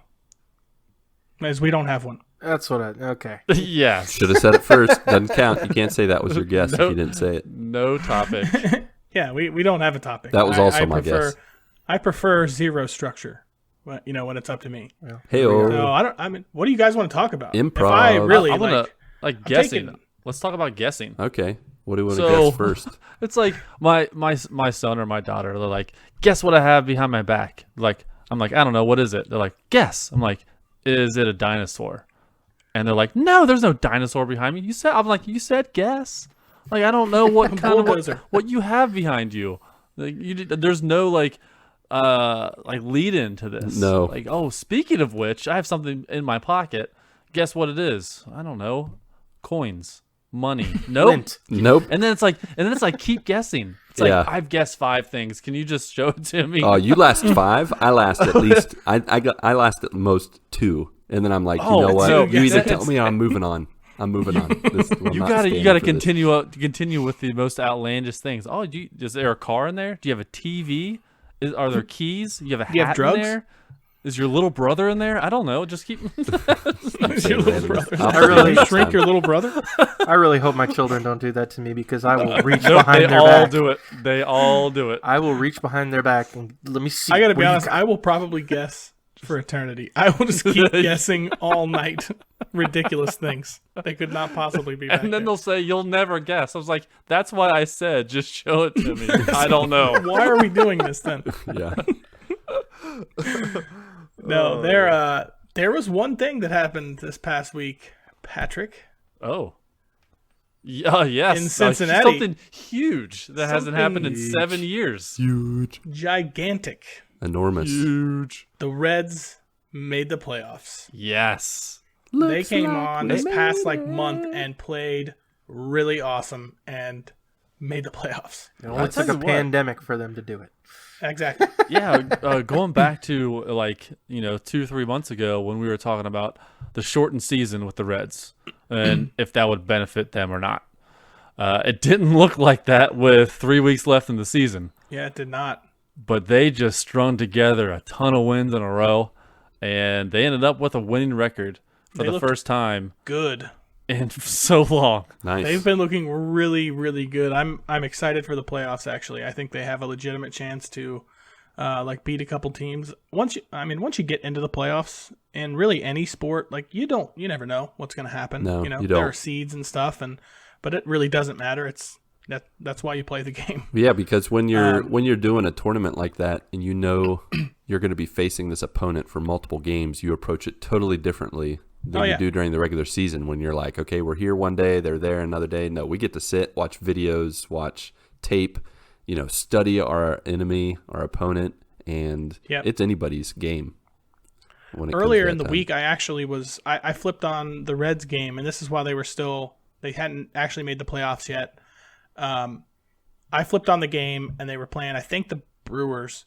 [SPEAKER 5] is we don't have one.
[SPEAKER 4] That's what okay.
[SPEAKER 3] Yes.
[SPEAKER 2] Should have said it first. Doesn't count. You can't say that was your guess if
[SPEAKER 3] Nope.
[SPEAKER 2] you didn't say it.
[SPEAKER 3] No topic.
[SPEAKER 5] Yeah, we don't have a topic.
[SPEAKER 2] That was also
[SPEAKER 5] I
[SPEAKER 2] my
[SPEAKER 5] prefer,
[SPEAKER 2] guess.
[SPEAKER 5] I prefer zero structure. When it's up to me.
[SPEAKER 2] Hey-o.
[SPEAKER 5] So I mean, what do you guys want to talk about?
[SPEAKER 2] Improv.
[SPEAKER 5] If I really
[SPEAKER 3] I want to
[SPEAKER 5] I'm
[SPEAKER 3] guessing.
[SPEAKER 5] taking-
[SPEAKER 3] Let's talk about guessing.
[SPEAKER 2] Okay. What do you want to
[SPEAKER 3] So-
[SPEAKER 2] guess first?
[SPEAKER 3] It's like my son or my daughter. They're like, guess what I have behind my back. Like I'm like, I don't know, what is it? They're like, guess. I'm like, is it a dinosaur? And they're like, no, there's no dinosaur behind me. I'm like, you said guess. Like I don't know what kind of
[SPEAKER 5] Bulldozer.
[SPEAKER 3] what you have behind you. Like there's no like lead into this.
[SPEAKER 2] No.
[SPEAKER 3] Like, oh, speaking of which, I have something in my pocket. Guess what it is? I don't know. Coins. Money. Nope.
[SPEAKER 4] Lint.
[SPEAKER 2] Nope.
[SPEAKER 3] And then it's like keep guessing. It's like
[SPEAKER 2] Yeah.
[SPEAKER 3] I've guessed 5 things. Can you just show it to me?
[SPEAKER 2] Oh, you last 5. I last at least. I last at most 2, and then I'm like, you know what?
[SPEAKER 3] no,
[SPEAKER 2] You either
[SPEAKER 3] it's-
[SPEAKER 2] tell me or I'm moving on. I'm moving on.
[SPEAKER 3] you gotta continue with the most outlandish things. Oh, is there a car in there? Do you have a TV? Are there keys? You have a hat
[SPEAKER 5] You have drugs?
[SPEAKER 3] in there? Is your little brother in there? I don't know. Just keep.
[SPEAKER 5] Your little brother.
[SPEAKER 2] I'll
[SPEAKER 4] I really
[SPEAKER 2] say it
[SPEAKER 5] Shrink
[SPEAKER 2] next
[SPEAKER 5] your
[SPEAKER 2] time.
[SPEAKER 5] little brother?
[SPEAKER 4] I really hope my children don't do that to me because I will reach
[SPEAKER 3] Nope,
[SPEAKER 4] behind
[SPEAKER 3] they
[SPEAKER 4] their
[SPEAKER 3] all
[SPEAKER 4] back.
[SPEAKER 3] do it. They all do it.
[SPEAKER 4] I will reach behind their back and let me see.
[SPEAKER 5] I gotta be
[SPEAKER 4] what you
[SPEAKER 5] honest,
[SPEAKER 4] got.
[SPEAKER 5] I will probably guess for eternity. I will just keep guessing all night ridiculous things. They could not possibly be back
[SPEAKER 3] And then
[SPEAKER 5] there.
[SPEAKER 3] they'll say you'll never guess. I was like, that's why I said just show it to me. I don't know.
[SPEAKER 5] Why are we doing this then?
[SPEAKER 2] Yeah.
[SPEAKER 5] No, there was one thing that happened this past week, Patrick.
[SPEAKER 3] Oh. Yeah, yes.
[SPEAKER 5] In Cincinnati.
[SPEAKER 3] Something huge that hasn't happened in
[SPEAKER 4] Huge.
[SPEAKER 3] 7 years.
[SPEAKER 2] Huge.
[SPEAKER 5] Gigantic.
[SPEAKER 2] Enormous.
[SPEAKER 3] Huge.
[SPEAKER 5] The Reds made the playoffs.
[SPEAKER 3] Yes.
[SPEAKER 5] They came on this past month and played really awesome and made the playoffs.
[SPEAKER 4] It only
[SPEAKER 3] tell
[SPEAKER 4] took a
[SPEAKER 3] you what.
[SPEAKER 4] pandemic for them to do it.
[SPEAKER 5] Exactly.
[SPEAKER 3] Yeah, going back to 2-3 months ago when we were talking about the shortened season with the Reds and if that would benefit them or not. It didn't look like that with 3 weeks left in the season,
[SPEAKER 5] Yeah, it did not.
[SPEAKER 3] but they just strung together a ton of wins in a row, and they ended up with a winning record for
[SPEAKER 5] They
[SPEAKER 3] the
[SPEAKER 5] looked
[SPEAKER 3] first time
[SPEAKER 5] Good.
[SPEAKER 3] in so long.
[SPEAKER 2] Nice.
[SPEAKER 5] They've been looking really, really good. I'm excited for the playoffs. Actually, I think they have a legitimate chance to beat a couple teams. Once you get into the playoffs in really any sport, you never know what's going to happen.
[SPEAKER 2] No,
[SPEAKER 5] you
[SPEAKER 2] you
[SPEAKER 5] there
[SPEAKER 2] don't.
[SPEAKER 5] are seeds and stuff, but it really doesn't matter. That's why you play the game.
[SPEAKER 2] Yeah, because when you're doing a tournament like that and you know you're going to be facing this opponent for multiple games, you approach it totally differently than you do during the regular season when you're like, okay, we're here one day, they're there another day. No, we get to sit, watch videos, watch tape, study our enemy, our opponent, and it's anybody's game. When it comes to
[SPEAKER 5] Earlier
[SPEAKER 2] that
[SPEAKER 5] in the
[SPEAKER 2] time.
[SPEAKER 5] week, I actually I flipped on the Reds game, and this is while they hadn't actually made the playoffs yet. I flipped on the game, and they were playing, I think, the Brewers,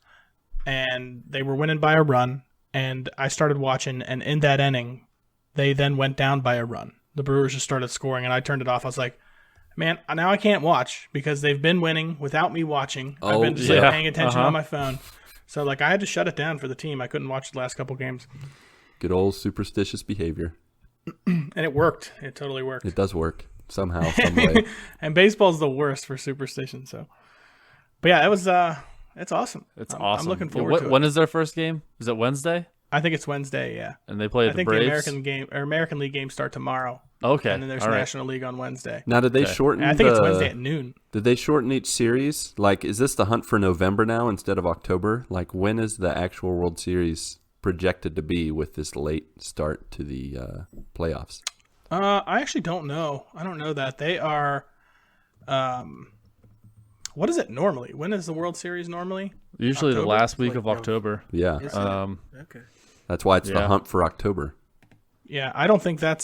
[SPEAKER 5] and they were winning by a run. and I started watching, and in that inning, they then went down by a run. The Brewers just started scoring, and I turned it off. I was like, man, now I can't watch because they've been winning without me watching. I've been just paying attention on my phone. So like I had to shut it down for the team. I couldn't watch the last couple games.
[SPEAKER 2] Good old superstitious behavior.
[SPEAKER 5] And it worked. It totally worked.
[SPEAKER 2] It does work somehow, some way.
[SPEAKER 5] And baseball's the worst for superstition. So, but yeah, it was. It's awesome.
[SPEAKER 3] Awesome.
[SPEAKER 5] I'm looking forward to it.
[SPEAKER 3] When is their first game? Is it Wednesday?
[SPEAKER 5] I think it's Wednesday. Yeah.
[SPEAKER 3] And they play
[SPEAKER 5] I
[SPEAKER 3] the
[SPEAKER 5] think
[SPEAKER 3] Braves.
[SPEAKER 5] the American League games start tomorrow.
[SPEAKER 3] Okay.
[SPEAKER 5] And then there's
[SPEAKER 3] all right.
[SPEAKER 5] National League on Wednesday.
[SPEAKER 2] Now, did they shorten?
[SPEAKER 5] And I think it's Wednesday at noon.
[SPEAKER 2] Did they shorten each series? Like, is this the hunt for November now instead of October? Like, when is the actual World Series projected to be with this late start to the playoffs?
[SPEAKER 5] I actually don't know. I don't know that. They are. What is it normally? When is the World Series normally?
[SPEAKER 3] Usually
[SPEAKER 5] October?
[SPEAKER 3] the last week of October.
[SPEAKER 2] Yeah.
[SPEAKER 4] Okay.
[SPEAKER 2] That's why it's the
[SPEAKER 3] Yeah.
[SPEAKER 2] hunt for October.
[SPEAKER 5] Yeah, I don't think that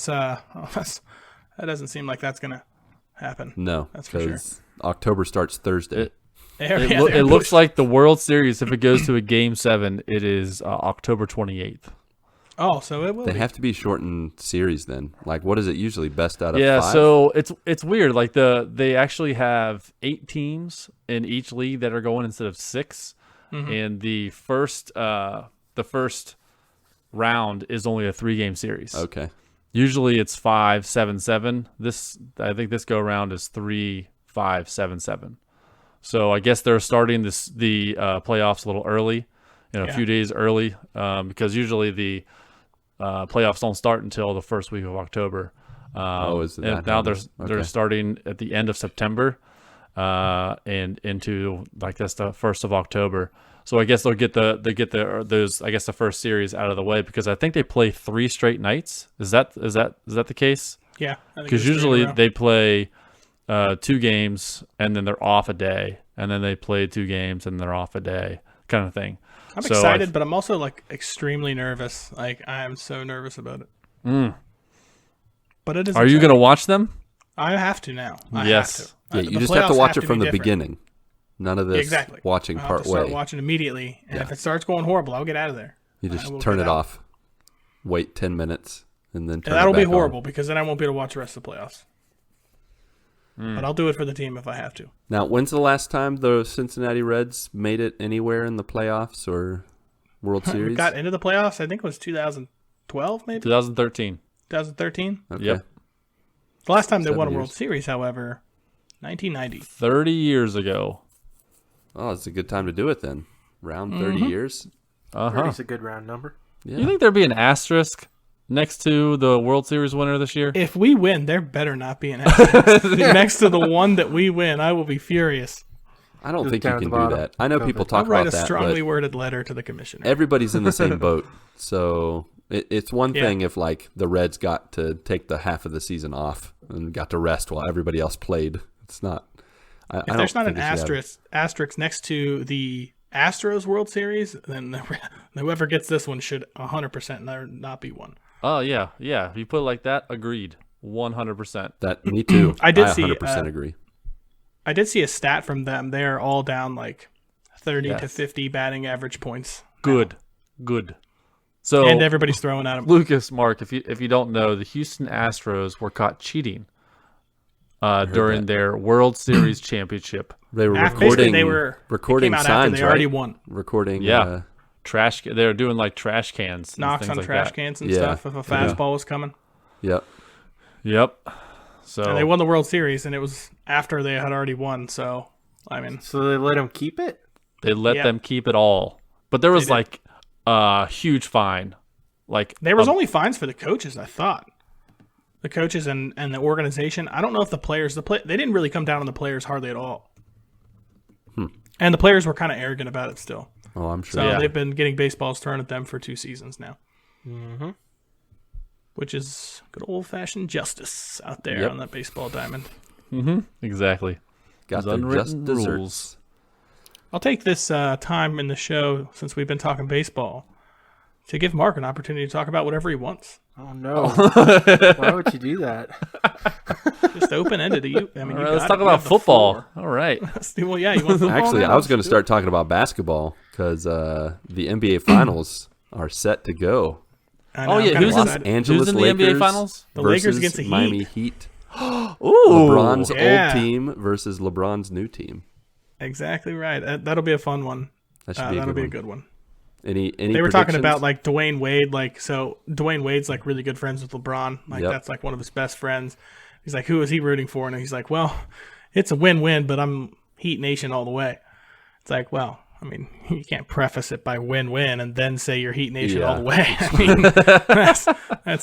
[SPEAKER 5] doesn't seem like that's gonna happen.
[SPEAKER 2] No,
[SPEAKER 5] That's for sure.
[SPEAKER 2] because October starts Thursday.
[SPEAKER 3] It looks like the World Series, if it goes to a Game 7, it is October 28th.
[SPEAKER 5] Oh, so it will.
[SPEAKER 2] They
[SPEAKER 5] be.
[SPEAKER 2] have to be shortened series then. Like, what is it usually? Best out of
[SPEAKER 3] Yeah,
[SPEAKER 2] 5?
[SPEAKER 3] so it's weird. Like they actually have 8 teams in each league that are going instead of 6, and the first round is only a 3-game series.
[SPEAKER 2] Okay.
[SPEAKER 3] Usually it's 5-7-7. I think this go around is 3-5-7-7. So I guess they're starting the playoffs a little early, a few days early, because usually the playoffs don't start until the first week of October.
[SPEAKER 2] Is that
[SPEAKER 3] and now
[SPEAKER 2] how
[SPEAKER 3] they're starting at the end of September, and into like that's the 1st of October. So I guess they'll get the first series out of the way because I think they play 3 straight nights. Is that the case?
[SPEAKER 5] Yeah,
[SPEAKER 3] Because usually they play 2 games and then they're off a day, and then they play 2 games and they're off a day, kind of thing.
[SPEAKER 5] I'm excited, but I'm also like extremely nervous. Like I am so nervous about it. But it is.
[SPEAKER 3] Are you going to watch them?
[SPEAKER 5] I have to now.
[SPEAKER 3] Yes.
[SPEAKER 2] Yeah,
[SPEAKER 5] The
[SPEAKER 2] you just have to
[SPEAKER 5] playoffs
[SPEAKER 2] watch it
[SPEAKER 5] be
[SPEAKER 2] from the
[SPEAKER 5] different.
[SPEAKER 2] beginning. None of this
[SPEAKER 5] Exactly.
[SPEAKER 2] watching
[SPEAKER 5] I'll have
[SPEAKER 2] part
[SPEAKER 5] to start
[SPEAKER 2] way.
[SPEAKER 5] watching immediately, and
[SPEAKER 2] Yeah.
[SPEAKER 5] if it starts going horrible, I'll get out of there.
[SPEAKER 2] You
[SPEAKER 5] I
[SPEAKER 2] just
[SPEAKER 5] will
[SPEAKER 2] turn
[SPEAKER 5] get
[SPEAKER 2] it
[SPEAKER 5] out.
[SPEAKER 2] off, wait 10 minutes, and then turn
[SPEAKER 5] And that'll
[SPEAKER 2] it
[SPEAKER 5] be
[SPEAKER 2] back
[SPEAKER 5] horrible
[SPEAKER 2] on.
[SPEAKER 5] because then I won't be able to watch the rest of the playoffs. But I'll do it for the team if I have to.
[SPEAKER 2] Now, when's the last time the Cincinnati Reds made it anywhere in the playoffs or World
[SPEAKER 5] We
[SPEAKER 2] Series?
[SPEAKER 5] got into the playoffs. I think it was 2012, maybe
[SPEAKER 3] 2013.
[SPEAKER 5] 2013.
[SPEAKER 2] Okay.
[SPEAKER 3] Yep.
[SPEAKER 5] The last time they
[SPEAKER 2] 7
[SPEAKER 5] won a
[SPEAKER 2] years.
[SPEAKER 5] World Series, however, 1990.
[SPEAKER 3] 30 years ago.
[SPEAKER 2] Oh, it's a good time to do it then. Round 30 years.
[SPEAKER 3] Uh-huh.
[SPEAKER 4] 30's a good round number.
[SPEAKER 2] Yeah.
[SPEAKER 3] You think there'd be an asterisk next to the World Series winner this year?
[SPEAKER 5] If we win, there better not be an asterisk next to the one that we win. I will be furious.
[SPEAKER 2] I don't
[SPEAKER 4] Just
[SPEAKER 2] think you
[SPEAKER 4] down at
[SPEAKER 2] can
[SPEAKER 4] the
[SPEAKER 2] do
[SPEAKER 4] bottom.
[SPEAKER 2] that. I know
[SPEAKER 4] Go
[SPEAKER 2] people
[SPEAKER 4] ahead.
[SPEAKER 5] I'll
[SPEAKER 2] talk
[SPEAKER 5] write
[SPEAKER 2] about
[SPEAKER 5] a
[SPEAKER 2] that,
[SPEAKER 5] strongly
[SPEAKER 2] but
[SPEAKER 5] worded letter to the commissioner.
[SPEAKER 2] everybody's in the same boat. So it's one
[SPEAKER 5] Yeah.
[SPEAKER 2] thing if like the Reds got to take the half of the season off and got to rest while everybody else played. It's not. I
[SPEAKER 5] If
[SPEAKER 2] don't
[SPEAKER 5] there's not
[SPEAKER 2] think
[SPEAKER 5] an
[SPEAKER 2] it should have-
[SPEAKER 5] asterisk next to the Astros World Series, then whoever gets this one should 100% not be one.
[SPEAKER 3] Oh, yeah. Yeah. If you put it like that, agreed. 100%.
[SPEAKER 2] That me too.
[SPEAKER 5] I did see,
[SPEAKER 2] 100% agree.
[SPEAKER 5] I did see a stat from them. They're all down like 30 to
[SPEAKER 3] Yes.
[SPEAKER 5] 50 batting average points.
[SPEAKER 3] Good. So,
[SPEAKER 5] And everybody's throwing at them.
[SPEAKER 3] Lucas, Mark, if you don't know, the Houston Astros were caught cheating during
[SPEAKER 2] that.
[SPEAKER 3] their World Series championship.
[SPEAKER 2] They were
[SPEAKER 5] Basically,
[SPEAKER 2] recording.
[SPEAKER 5] they
[SPEAKER 2] recording
[SPEAKER 5] came out
[SPEAKER 2] signs,
[SPEAKER 5] after they
[SPEAKER 2] right?
[SPEAKER 5] already won.
[SPEAKER 2] Recording.
[SPEAKER 3] Yeah. They were doing like trash cans. and
[SPEAKER 5] Knocks
[SPEAKER 3] things
[SPEAKER 5] on
[SPEAKER 3] like
[SPEAKER 5] trash
[SPEAKER 3] that.
[SPEAKER 5] cans and
[SPEAKER 2] Yeah.
[SPEAKER 5] stuff if a fastball was coming.
[SPEAKER 2] Yep.
[SPEAKER 3] Yep. So
[SPEAKER 5] And they won the World Series, and it was after they had already won. So, I mean,
[SPEAKER 4] So they let him keep it?
[SPEAKER 3] they let
[SPEAKER 5] Yeah.
[SPEAKER 3] them keep it all. But there was
[SPEAKER 5] did.
[SPEAKER 3] like a huge fine. Like
[SPEAKER 5] there was only fines for the coaches, I thought. The coaches and the organization. I don't know if the players, they didn't really come down on the players hardly at all. And the players were kind of arrogant about it still.
[SPEAKER 2] Oh, I'm sure.
[SPEAKER 5] So
[SPEAKER 3] Yeah.
[SPEAKER 5] they've been getting baseballs thrown at them for 2 seasons now.
[SPEAKER 4] Mm-hmm.
[SPEAKER 5] Which is good old-fashioned justice out there
[SPEAKER 3] Yep.
[SPEAKER 5] on that baseball diamond.
[SPEAKER 3] exactly.
[SPEAKER 2] Got
[SPEAKER 3] Those
[SPEAKER 2] their just
[SPEAKER 3] unwritten
[SPEAKER 2] desserts.
[SPEAKER 3] rules.
[SPEAKER 5] I'll take this time in the show, since we've been talking baseball, to give Mark an opportunity to talk about whatever he wants.
[SPEAKER 4] Oh, no. Why would you do that?
[SPEAKER 5] Just open-ended to you. I mean,
[SPEAKER 3] All
[SPEAKER 5] you
[SPEAKER 3] right, let's
[SPEAKER 5] got
[SPEAKER 3] talk
[SPEAKER 5] it. You
[SPEAKER 3] about
[SPEAKER 5] have the
[SPEAKER 3] football.
[SPEAKER 5] floor.
[SPEAKER 3] All right.
[SPEAKER 5] Well, yeah, you want football
[SPEAKER 2] Actually,
[SPEAKER 5] now?
[SPEAKER 2] I was going to
[SPEAKER 5] Let's do
[SPEAKER 2] start talking about basketball because the NBA Finals are set to go.
[SPEAKER 5] I know,
[SPEAKER 3] Oh,
[SPEAKER 5] I'm
[SPEAKER 3] yeah,
[SPEAKER 5] kinda
[SPEAKER 3] who's in-
[SPEAKER 5] excited.
[SPEAKER 2] Angeles
[SPEAKER 3] Who's in the
[SPEAKER 2] Lakers
[SPEAKER 3] NBA Finals?
[SPEAKER 5] The Lakers
[SPEAKER 2] versus
[SPEAKER 5] against the Heat.
[SPEAKER 2] Miami Heat.
[SPEAKER 3] Ooh.
[SPEAKER 2] LeBron's
[SPEAKER 5] yeah.
[SPEAKER 2] old team versus LeBron's new team.
[SPEAKER 5] Exactly right. That'll be a fun one.
[SPEAKER 2] That should be a
[SPEAKER 5] That'll
[SPEAKER 2] good
[SPEAKER 5] be a
[SPEAKER 2] one.
[SPEAKER 5] good one.
[SPEAKER 2] Any
[SPEAKER 5] They were talking
[SPEAKER 2] predictions?
[SPEAKER 5] about like Dwayne Wade, so Dwayne Wade's like really good friends with LeBron. Like
[SPEAKER 2] Yep.
[SPEAKER 5] that's like one of his best friends. He's like, who is he rooting for? And he's like, well, it's a win-win, but I'm Heat Nation all the way. It's like, well, I mean, you can't preface it by win-win and then say you're Heat Nation all the way. I mean, that's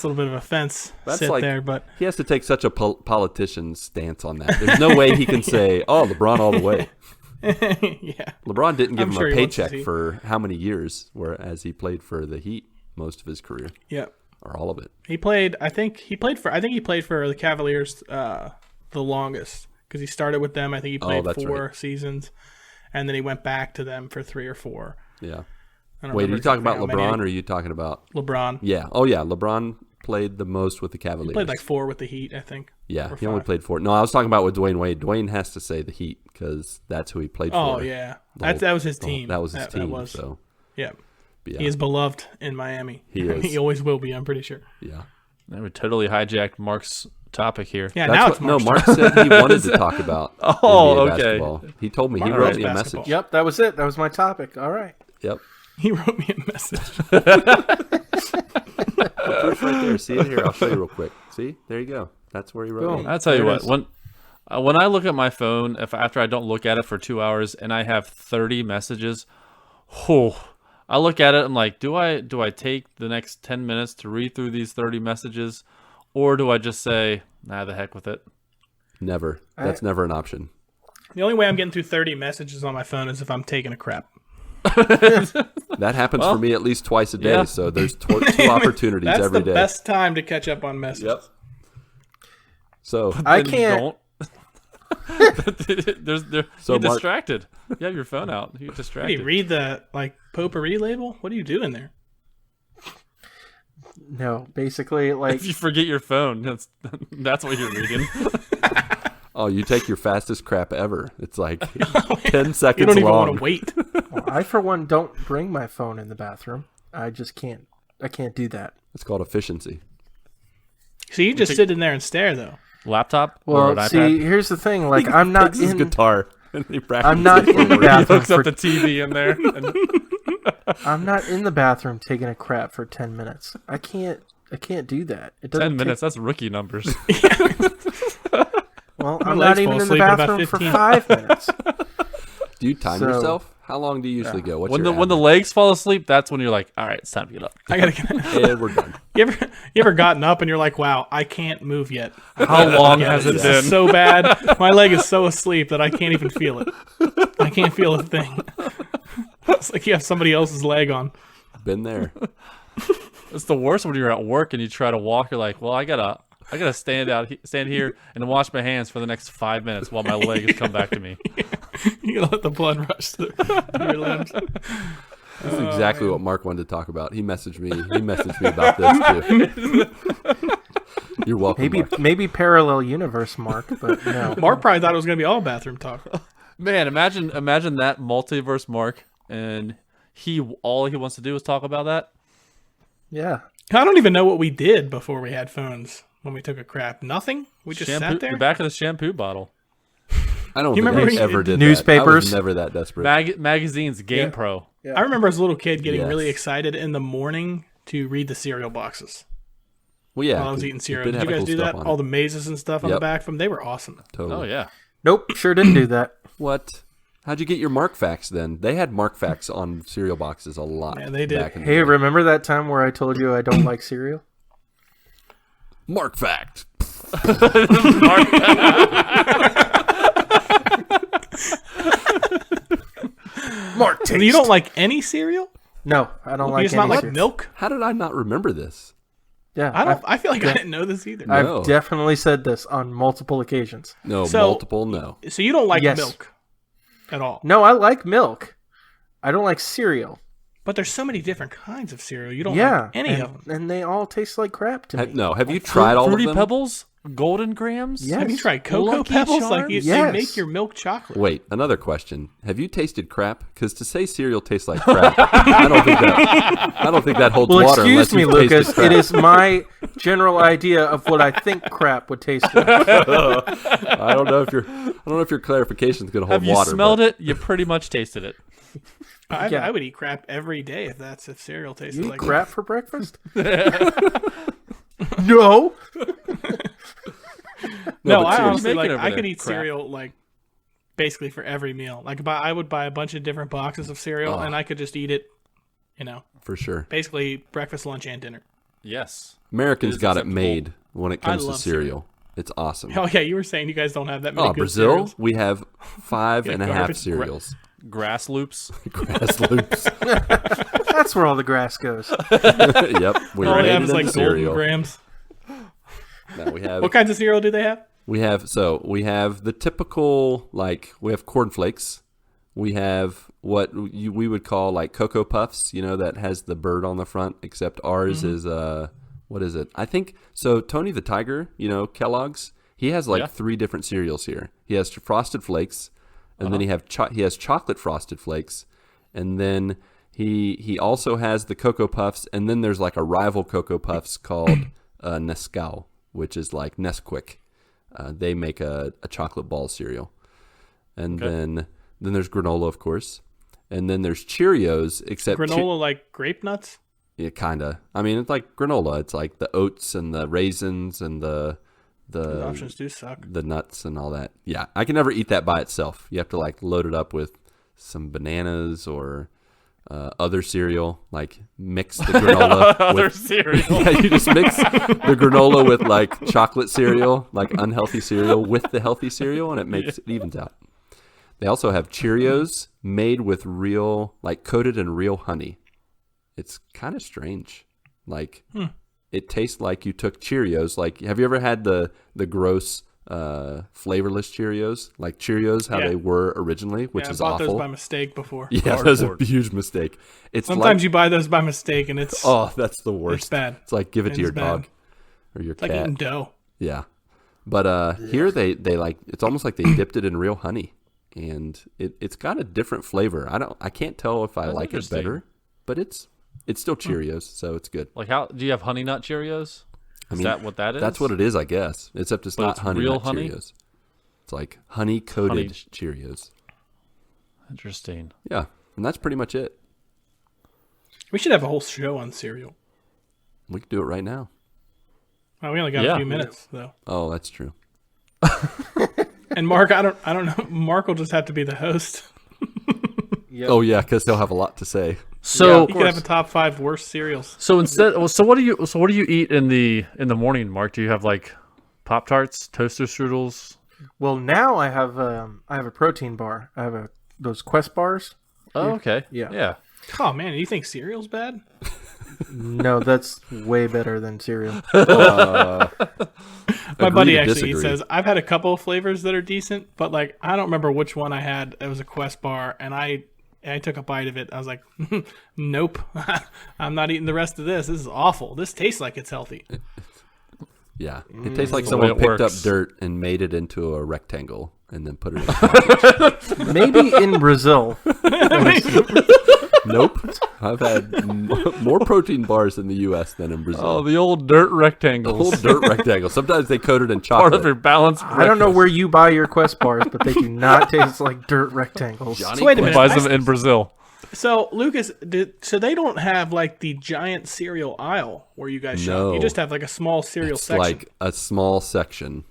[SPEAKER 5] a little bit of a fence
[SPEAKER 2] That's
[SPEAKER 5] sit
[SPEAKER 2] like-
[SPEAKER 5] there, but
[SPEAKER 2] He has to take such a politician's stance on that. There's no way he can say, "Oh, LeBron all the way."
[SPEAKER 5] yeah.
[SPEAKER 2] LeBron didn't give
[SPEAKER 5] I'm
[SPEAKER 2] him
[SPEAKER 5] sure
[SPEAKER 2] a
[SPEAKER 5] he wants to
[SPEAKER 2] paycheck
[SPEAKER 5] see.
[SPEAKER 2] for how many years, whereas he played for the Heat most of his career,
[SPEAKER 5] Yeah.
[SPEAKER 2] or all of it.
[SPEAKER 5] He played he played for the Cavaliers the longest because he started with them. I think he played
[SPEAKER 2] that's
[SPEAKER 5] 4
[SPEAKER 2] right.
[SPEAKER 5] seasons, and then he went back to them for 3 or 4.
[SPEAKER 2] Yeah.
[SPEAKER 5] I don't
[SPEAKER 2] Wait, are
[SPEAKER 5] remember
[SPEAKER 2] you talking about
[SPEAKER 5] exactly how many.
[SPEAKER 2] LeBron, or are you talking about?
[SPEAKER 5] LeBron?
[SPEAKER 2] Yeah. Oh, yeah. LeBron played the most with the Cavaliers.
[SPEAKER 5] He played like 4 with the Heat, I think.
[SPEAKER 2] Yeah,
[SPEAKER 5] or
[SPEAKER 2] he only
[SPEAKER 5] 5.
[SPEAKER 2] played 4. No, I was talking about with Dwayne Wade. Dwayne has to say the Heat because that's who he played
[SPEAKER 5] Oh
[SPEAKER 2] for.
[SPEAKER 5] yeah,
[SPEAKER 2] the whole-
[SPEAKER 5] that was his
[SPEAKER 2] the whole-
[SPEAKER 5] team.
[SPEAKER 2] That was his team.
[SPEAKER 5] That was,
[SPEAKER 2] So
[SPEAKER 5] yeah.
[SPEAKER 2] yeah,
[SPEAKER 5] He is beloved in Miami.
[SPEAKER 2] He is.
[SPEAKER 5] he always will be. I'm pretty sure.
[SPEAKER 2] yeah.
[SPEAKER 3] Now we totally hijacked Mark's topic here.
[SPEAKER 5] Yeah,
[SPEAKER 2] That's
[SPEAKER 5] now
[SPEAKER 2] what,
[SPEAKER 5] it's
[SPEAKER 2] no,
[SPEAKER 5] Mark's
[SPEAKER 2] Mark said he wanted to talk about
[SPEAKER 3] Oh,
[SPEAKER 2] NBA
[SPEAKER 3] okay.
[SPEAKER 2] basketball. He told me. He
[SPEAKER 5] Mark
[SPEAKER 2] wrote
[SPEAKER 5] loves
[SPEAKER 2] me a
[SPEAKER 5] basketball.
[SPEAKER 2] message.
[SPEAKER 4] Yep, that was it. That was my topic. All right.
[SPEAKER 2] Yep.
[SPEAKER 5] He wrote me a message.
[SPEAKER 2] Proof right there. See it here. I'll show you real quick. See? There you go. That's where he wrote
[SPEAKER 4] Boom.
[SPEAKER 2] it.
[SPEAKER 3] I'll tell you
[SPEAKER 4] There it
[SPEAKER 3] what.
[SPEAKER 4] is.
[SPEAKER 3] When I look at my phone, after I don't look at it for 2 hours and I have 30 messages, I look at it. I'm like, do I take the next 10 minutes to read through these 30 messages, or do I just say, nah, the heck with it?
[SPEAKER 2] Never. That's never an option.
[SPEAKER 5] The only way I'm getting through 30 messages on my phone is if I'm taking a crap.
[SPEAKER 2] That happens for me at least twice a day.
[SPEAKER 3] yeah.
[SPEAKER 2] So there's 2 opportunities
[SPEAKER 5] That's
[SPEAKER 2] every
[SPEAKER 5] the
[SPEAKER 2] day.
[SPEAKER 5] best time to catch up on messages.
[SPEAKER 2] Yep. So
[SPEAKER 4] I
[SPEAKER 3] Then
[SPEAKER 4] can't.
[SPEAKER 3] Don't.
[SPEAKER 2] So
[SPEAKER 3] you're
[SPEAKER 2] Mark-
[SPEAKER 3] distracted. You have your phone out. You're
[SPEAKER 5] Hey,
[SPEAKER 3] distracted.
[SPEAKER 5] read the potpourri label. What are you doing there?
[SPEAKER 4] No, basically, like
[SPEAKER 3] If you forget your phone, that's what you're reading.
[SPEAKER 2] oh, you take your fastest crap ever. It's like 10
[SPEAKER 5] You
[SPEAKER 2] seconds
[SPEAKER 5] don't even
[SPEAKER 2] long.
[SPEAKER 5] want to wait.
[SPEAKER 4] well, I for one don't bring my phone in the bathroom. I just can't. I can't do that.
[SPEAKER 2] It's called efficiency.
[SPEAKER 5] So you just sit in there and stare, though.
[SPEAKER 3] Laptop or
[SPEAKER 4] Well,
[SPEAKER 3] an
[SPEAKER 4] see,
[SPEAKER 3] iPad.
[SPEAKER 4] here's the thing. Like I'm not
[SPEAKER 2] Takes his
[SPEAKER 4] in.
[SPEAKER 2] guitar. And he
[SPEAKER 4] I'm not
[SPEAKER 2] practices
[SPEAKER 4] in the
[SPEAKER 2] for work.
[SPEAKER 4] bathroom.
[SPEAKER 3] Hooks up
[SPEAKER 4] For,
[SPEAKER 3] the TV in there. And
[SPEAKER 4] I'm not in the bathroom taking a crap for 10 minutes. I can't do that. It doesn't
[SPEAKER 3] 10 minutes. That's rookie numbers.
[SPEAKER 4] Well,
[SPEAKER 5] My
[SPEAKER 4] I'm
[SPEAKER 5] legs
[SPEAKER 4] not even
[SPEAKER 5] fall
[SPEAKER 4] in the
[SPEAKER 5] asleep in about
[SPEAKER 4] bathroom for
[SPEAKER 5] 15.
[SPEAKER 4] 5 minutes.
[SPEAKER 2] Do you time
[SPEAKER 4] So-
[SPEAKER 2] yourself? How long do you usually go? What's
[SPEAKER 3] when
[SPEAKER 2] your
[SPEAKER 3] the legs fall asleep, that's when you're like, all right, it's time to get up.
[SPEAKER 5] I gotta get.
[SPEAKER 2] average? And we're done.
[SPEAKER 5] You ever gotten up and you're like, wow, I can't move yet.
[SPEAKER 3] How long has it
[SPEAKER 5] This
[SPEAKER 3] been?
[SPEAKER 5] is so bad. My leg is so asleep that I can't even feel it. I can't feel a thing. It's like you have somebody else's leg on.
[SPEAKER 2] Been there.
[SPEAKER 3] It's the worst when you're at work and you try to walk. You're like, well, I gotta stand here and wash my hands for the next 5 minutes while my legs come back to me.
[SPEAKER 5] You gotta let the blood rush through your limbs.
[SPEAKER 2] This is exactly what Mark wanted to talk about. He messaged me. He messaged me about this too. You're welcome. Mark.
[SPEAKER 4] Maybe parallel universe, Mark, but no.
[SPEAKER 5] Mark probably thought it was gonna be all bathroom talk.
[SPEAKER 3] Man, imagine that multiverse Mark, and all he wants to do is talk about that.
[SPEAKER 4] Yeah.
[SPEAKER 5] I don't even know what we did before we had phones when we took a crap. Nothing. We just
[SPEAKER 3] Shampoo,
[SPEAKER 5] sat there.
[SPEAKER 3] the back of the shampoo bottle.
[SPEAKER 2] I don't
[SPEAKER 5] You
[SPEAKER 2] think
[SPEAKER 5] remember
[SPEAKER 2] I
[SPEAKER 5] when
[SPEAKER 2] ever
[SPEAKER 5] you-
[SPEAKER 2] did
[SPEAKER 4] Newspapers?
[SPEAKER 2] that. I was never that desperate.
[SPEAKER 3] Magazines, Game Pro.
[SPEAKER 5] I remember as a little kid getting
[SPEAKER 2] Yes.
[SPEAKER 5] really excited in the morning to read the cereal boxes
[SPEAKER 2] Well, yeah.
[SPEAKER 5] while I was
[SPEAKER 2] it-
[SPEAKER 5] eating
[SPEAKER 2] it
[SPEAKER 5] cereal.
[SPEAKER 2] did
[SPEAKER 5] Did
[SPEAKER 2] have
[SPEAKER 5] you guys
[SPEAKER 2] cool
[SPEAKER 5] do
[SPEAKER 2] stuff
[SPEAKER 5] that?
[SPEAKER 2] on
[SPEAKER 5] All
[SPEAKER 2] it.
[SPEAKER 5] the mazes and stuff on the
[SPEAKER 2] Yep.
[SPEAKER 5] back from they were awesome.
[SPEAKER 2] Totally.
[SPEAKER 3] Oh yeah.
[SPEAKER 4] Nope, sure didn't do that.
[SPEAKER 2] What? How'd you get your Mark facts then? They had Mark facts on cereal boxes a lot.
[SPEAKER 5] Yeah, they did.
[SPEAKER 2] back in the
[SPEAKER 4] Hey,
[SPEAKER 2] day.
[SPEAKER 4] remember that time where I told you I don't like cereal?
[SPEAKER 2] Mark fact.
[SPEAKER 4] Mark taste.
[SPEAKER 5] You don't like any cereal?
[SPEAKER 4] No, I don't like
[SPEAKER 5] It's not
[SPEAKER 4] any
[SPEAKER 5] like
[SPEAKER 4] cereal.
[SPEAKER 5] milk.
[SPEAKER 2] How did I not remember this?
[SPEAKER 4] Yeah,
[SPEAKER 5] I don't. I feel like I didn't know this either.
[SPEAKER 2] I-
[SPEAKER 4] I've
[SPEAKER 2] No.
[SPEAKER 4] definitely said this on multiple occasions.
[SPEAKER 2] No,
[SPEAKER 5] So-
[SPEAKER 2] multiple no.
[SPEAKER 5] So you don't like
[SPEAKER 4] Yes.
[SPEAKER 5] milk at all?
[SPEAKER 4] No, I like milk. I don't like cereal.
[SPEAKER 5] But there's so many different kinds of cereal. You don't
[SPEAKER 4] Yeah,
[SPEAKER 5] like any
[SPEAKER 4] and,
[SPEAKER 5] of them.
[SPEAKER 4] and they all taste like crap to me.
[SPEAKER 2] Have you tried all of
[SPEAKER 3] Fruity
[SPEAKER 2] them?
[SPEAKER 3] Pebbles? Golden Grams?
[SPEAKER 4] Yes.
[SPEAKER 5] Have you tried Cocoa
[SPEAKER 3] Lucky
[SPEAKER 5] Pebbles? Like
[SPEAKER 3] Charms?
[SPEAKER 5] they
[SPEAKER 4] Yes.
[SPEAKER 5] make your milk chocolate.
[SPEAKER 2] Wait, another question. Have you tasted crap? Because to say cereal tastes like crap, I don't think that holds
[SPEAKER 4] Well,
[SPEAKER 2] water.
[SPEAKER 4] excuse
[SPEAKER 2] unless
[SPEAKER 4] me,
[SPEAKER 2] you've tasted
[SPEAKER 4] Lucas.
[SPEAKER 2] crap.
[SPEAKER 4] It is my general idea of what I think crap would taste like.
[SPEAKER 2] I don't know if your clarification is going to hold
[SPEAKER 3] Have you
[SPEAKER 2] water.
[SPEAKER 3] smelled
[SPEAKER 2] but
[SPEAKER 3] it? You pretty much tasted it.
[SPEAKER 4] Yeah.
[SPEAKER 5] I would eat crap every day if cereal tasted
[SPEAKER 4] You eat
[SPEAKER 5] like
[SPEAKER 4] crap for breakfast? No.
[SPEAKER 5] No,
[SPEAKER 2] but
[SPEAKER 5] I
[SPEAKER 2] seriously.
[SPEAKER 5] honestly
[SPEAKER 3] Making
[SPEAKER 5] like.
[SPEAKER 3] over
[SPEAKER 5] I
[SPEAKER 3] there,
[SPEAKER 5] could eat
[SPEAKER 3] crap.
[SPEAKER 5] cereal like basically for every meal. Like, I would buy a bunch of different boxes of cereal, and I could just eat it. You know,
[SPEAKER 2] for sure,
[SPEAKER 5] basically breakfast, lunch, and dinner.
[SPEAKER 3] Yes.
[SPEAKER 2] Americans
[SPEAKER 3] It is
[SPEAKER 2] got it
[SPEAKER 3] acceptable.
[SPEAKER 2] made when it comes to
[SPEAKER 5] love
[SPEAKER 2] cereal. It's awesome.
[SPEAKER 5] Oh yeah, you were saying you guys don't have that many.
[SPEAKER 2] Oh,
[SPEAKER 5] good
[SPEAKER 2] Brazil,
[SPEAKER 5] cereals.
[SPEAKER 2] we have 5.5
[SPEAKER 5] garbage.
[SPEAKER 2] cereals.
[SPEAKER 3] Grass loops.
[SPEAKER 2] Grass loops.
[SPEAKER 4] That's where all the grass goes.
[SPEAKER 2] Yep, we
[SPEAKER 5] All they
[SPEAKER 2] made
[SPEAKER 5] have
[SPEAKER 2] it
[SPEAKER 5] is
[SPEAKER 2] into
[SPEAKER 5] like Golden
[SPEAKER 2] cereal.
[SPEAKER 5] Grams.
[SPEAKER 2] No, we have
[SPEAKER 5] What kinds of cereal do they have?
[SPEAKER 2] we have the typical, like, we have cornflakes. We have what we would call like Cocoa Puffs, that has the bird on the front, except ours is what is it? I think so. Tony the Tiger, Kellogg's. He has like 3 different cereals here. He has Frosted Flakes, and then he has chocolate Frosted Flakes, and then he also has the Cocoa Puffs, and then there's like a rival Cocoa Puffs called Nescau, which is like Nesquik. They make a chocolate ball cereal, and then there's granola, of course, and then there's Cheerios. Except
[SPEAKER 5] Granola like grape nuts.
[SPEAKER 2] yeah, kinda. I mean, it's like granola. It's like the oats and the raisins and the
[SPEAKER 5] Those options do suck.
[SPEAKER 2] the nuts and all that. Yeah, I can never eat that by itself. You have to like load it up with some bananas or other cereal. Like mix the granola
[SPEAKER 3] Other
[SPEAKER 2] with
[SPEAKER 3] cereal.
[SPEAKER 2] yeah, you just mix the granola with like chocolate cereal, like unhealthy cereal, with the healthy cereal, and it evens out. They also have Cheerios made with real, like coated in real honey. It's kind of strange. Like it tastes like you took Cheerios. Like, have you ever had the gross flavorless Cheerios? Like Cheerios, how
[SPEAKER 5] Yeah.
[SPEAKER 2] they were originally, which
[SPEAKER 5] Yeah,
[SPEAKER 2] is
[SPEAKER 5] I bought
[SPEAKER 2] awful.
[SPEAKER 5] those by mistake before.
[SPEAKER 2] Yeah, that was a huge mistake. It's
[SPEAKER 5] Sometimes
[SPEAKER 2] like,
[SPEAKER 5] you buy those by mistake, and it's
[SPEAKER 2] that's the worst.
[SPEAKER 5] it's bad.
[SPEAKER 2] It's like give it to your
[SPEAKER 5] It's bad.
[SPEAKER 2] dog or your
[SPEAKER 5] It's like
[SPEAKER 2] cat.
[SPEAKER 5] eating dough.
[SPEAKER 2] Yeah. But here they like, it's almost like they dipped it in real honey, and it's got a different flavor. I can't tell if I
[SPEAKER 3] That's
[SPEAKER 2] like it
[SPEAKER 3] interesting.
[SPEAKER 2] better, but it's still Cheerios, so it's good.
[SPEAKER 3] Like, how do you have Honey Nut Cheerios? Is that what that is?
[SPEAKER 2] That's what it is, I guess. Except it's
[SPEAKER 3] But
[SPEAKER 2] not
[SPEAKER 3] it's
[SPEAKER 2] honey
[SPEAKER 3] real
[SPEAKER 2] nut
[SPEAKER 3] honey?
[SPEAKER 2] Cheerios. It's like honey coated
[SPEAKER 3] Honey-
[SPEAKER 2] Cheerios.
[SPEAKER 3] Interesting.
[SPEAKER 2] Yeah, and that's pretty much it.
[SPEAKER 5] We should have a whole show on cereal.
[SPEAKER 2] We can do it right now.
[SPEAKER 5] We only got
[SPEAKER 3] Yeah.
[SPEAKER 5] a few minutes though.
[SPEAKER 2] Oh, that's true.
[SPEAKER 5] And Mark, I don't know. Mark will just have to be the host.
[SPEAKER 4] Yep.
[SPEAKER 2] Oh yeah, because they'll have a lot to say.
[SPEAKER 3] So,
[SPEAKER 5] He could have a top 5 worst cereals.
[SPEAKER 3] so instead, so what do you eat in the morning, Mark? Do you have like Pop Tarts, toaster strudels?
[SPEAKER 4] Well, now I have a protein bar. I have those Quest bars.
[SPEAKER 3] Oh, okay.
[SPEAKER 4] Yeah.
[SPEAKER 3] Yeah.
[SPEAKER 5] Oh man, you think cereal's bad?
[SPEAKER 4] No, that's way better than cereal.
[SPEAKER 5] My
[SPEAKER 2] Agree
[SPEAKER 5] buddy
[SPEAKER 2] to
[SPEAKER 5] actually he
[SPEAKER 2] disagree.
[SPEAKER 5] says I've had a couple of flavors that are decent, but like I don't remember which one I had. It was a Quest bar, and I took a bite of it. I was like, nope, I'm not eating the rest of this. This is awful. This tastes like it's healthy.
[SPEAKER 2] Yeah, it tastes like
[SPEAKER 3] the
[SPEAKER 2] someone
[SPEAKER 3] way it
[SPEAKER 2] picked up
[SPEAKER 3] works.
[SPEAKER 2] dirt and made it into a rectangle and then put it in a package.
[SPEAKER 4] Maybe in Brazil.
[SPEAKER 2] Nope. I've had more protein bars in the U.S. than in Brazil.
[SPEAKER 3] Oh, the old dirt
[SPEAKER 2] The
[SPEAKER 3] rectangles.
[SPEAKER 2] whole dirt rectangle. Sometimes they coat it in
[SPEAKER 3] Part
[SPEAKER 2] chocolate.
[SPEAKER 3] of your balanced.
[SPEAKER 4] I don't know where you buy your Quest bars, but they do not taste like dirt rectangles.
[SPEAKER 2] Johnny
[SPEAKER 5] So wait a
[SPEAKER 2] Quest.
[SPEAKER 5] minute.
[SPEAKER 3] buys them in Brazil.
[SPEAKER 5] So Lucas, so they don't have like the giant cereal aisle where you guys shop.
[SPEAKER 2] No.
[SPEAKER 5] You just have like a small cereal
[SPEAKER 2] It's
[SPEAKER 5] section.
[SPEAKER 2] like a small section.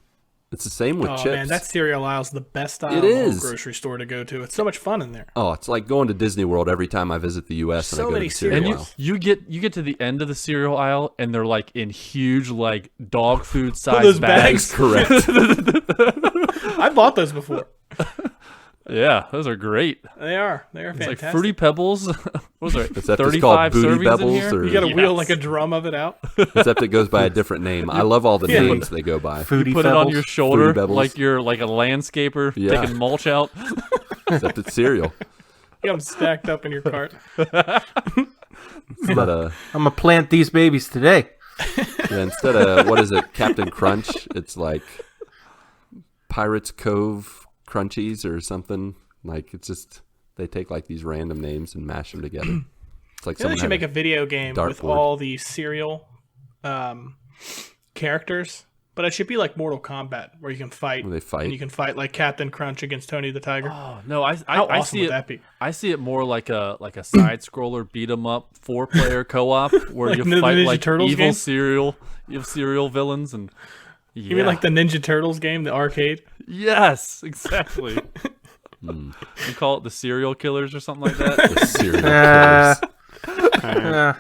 [SPEAKER 2] It's the same with
[SPEAKER 5] Oh
[SPEAKER 2] chips.
[SPEAKER 5] man, that cereal aisle's the best aisle
[SPEAKER 2] It
[SPEAKER 5] in the whole
[SPEAKER 2] is.
[SPEAKER 5] grocery store to go to. It's so much fun in there.
[SPEAKER 2] Oh, it's like going to Disney World every time I visit the U.S. and
[SPEAKER 5] So
[SPEAKER 2] I go
[SPEAKER 5] many
[SPEAKER 2] to the cereal
[SPEAKER 3] And you
[SPEAKER 2] aisle.
[SPEAKER 3] you get to the end of the cereal aisle, and they're like in huge like dog food size
[SPEAKER 5] Those
[SPEAKER 3] bags.
[SPEAKER 5] bags.
[SPEAKER 2] Correct.
[SPEAKER 5] I bought those before.
[SPEAKER 3] Yeah, those are great.
[SPEAKER 5] They are. They are
[SPEAKER 3] It's
[SPEAKER 5] fantastic.
[SPEAKER 3] like Fruity Pebbles. What was there?
[SPEAKER 2] Except it's
[SPEAKER 3] 35
[SPEAKER 2] called Booty
[SPEAKER 3] servings in
[SPEAKER 2] Bebbles,
[SPEAKER 3] here.
[SPEAKER 2] or
[SPEAKER 5] You got to wheel
[SPEAKER 3] Yes.
[SPEAKER 5] like a drum of it out.
[SPEAKER 2] except it goes by a different name. I love all the
[SPEAKER 5] Yeah.
[SPEAKER 2] names they go by.
[SPEAKER 4] Foodie
[SPEAKER 3] Put it on
[SPEAKER 4] Pebbles.
[SPEAKER 3] your shoulder
[SPEAKER 2] Fruity Pebbles.
[SPEAKER 3] like you're like a landscaper
[SPEAKER 2] Yeah.
[SPEAKER 3] taking mulch out.
[SPEAKER 2] Except it's cereal.
[SPEAKER 5] You got them stacked up in your cart.
[SPEAKER 2] But
[SPEAKER 4] I'm gonna plant these babies today.
[SPEAKER 2] Yeah, instead of, what is it, Captain Crunch, it's like Pirates Cove Crunchies or something. Like, it's just, they take like these random names and mash them together. It's like
[SPEAKER 5] They
[SPEAKER 2] someone
[SPEAKER 5] should
[SPEAKER 2] had
[SPEAKER 5] make a video game with
[SPEAKER 2] dartboard.
[SPEAKER 5] all the cereal characters, but it should be like Mortal Kombat, where you can fight.
[SPEAKER 2] Where they fight.
[SPEAKER 5] And you can fight like Captain Crunch against Tony the Tiger.
[SPEAKER 3] Oh no, I
[SPEAKER 5] How
[SPEAKER 3] I
[SPEAKER 5] awesome
[SPEAKER 3] see
[SPEAKER 5] would
[SPEAKER 3] it.
[SPEAKER 5] that be?
[SPEAKER 3] I see it more like a side scroller beat 'em up 4-player co-op where
[SPEAKER 5] Like
[SPEAKER 3] you
[SPEAKER 5] the
[SPEAKER 3] fight
[SPEAKER 5] Ninja
[SPEAKER 3] like
[SPEAKER 5] Turtles
[SPEAKER 3] evil
[SPEAKER 5] game?
[SPEAKER 3] serial villains and. Yeah.
[SPEAKER 5] You mean like the Ninja Turtles game, the arcade?
[SPEAKER 3] Yes, exactly. You call it the serial killers or something like that.
[SPEAKER 2] The serial
[SPEAKER 4] Uh,
[SPEAKER 2] killers.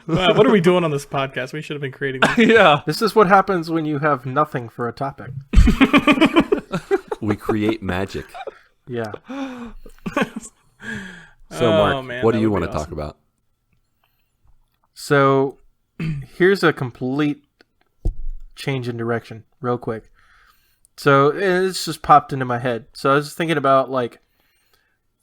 [SPEAKER 5] What are we doing on this podcast? We should have been creating this.
[SPEAKER 3] Yeah.
[SPEAKER 4] this is what happens when you have nothing for a topic.
[SPEAKER 2] We create magic.
[SPEAKER 4] Yeah.
[SPEAKER 2] So, Mark,
[SPEAKER 5] man,
[SPEAKER 2] what do
[SPEAKER 5] that
[SPEAKER 2] you
[SPEAKER 5] would
[SPEAKER 2] want
[SPEAKER 5] be
[SPEAKER 2] to talk
[SPEAKER 5] awesome.
[SPEAKER 2] about?
[SPEAKER 4] So here's a complete change in direction, real quick. So it's just popped into my head. So I was thinking about like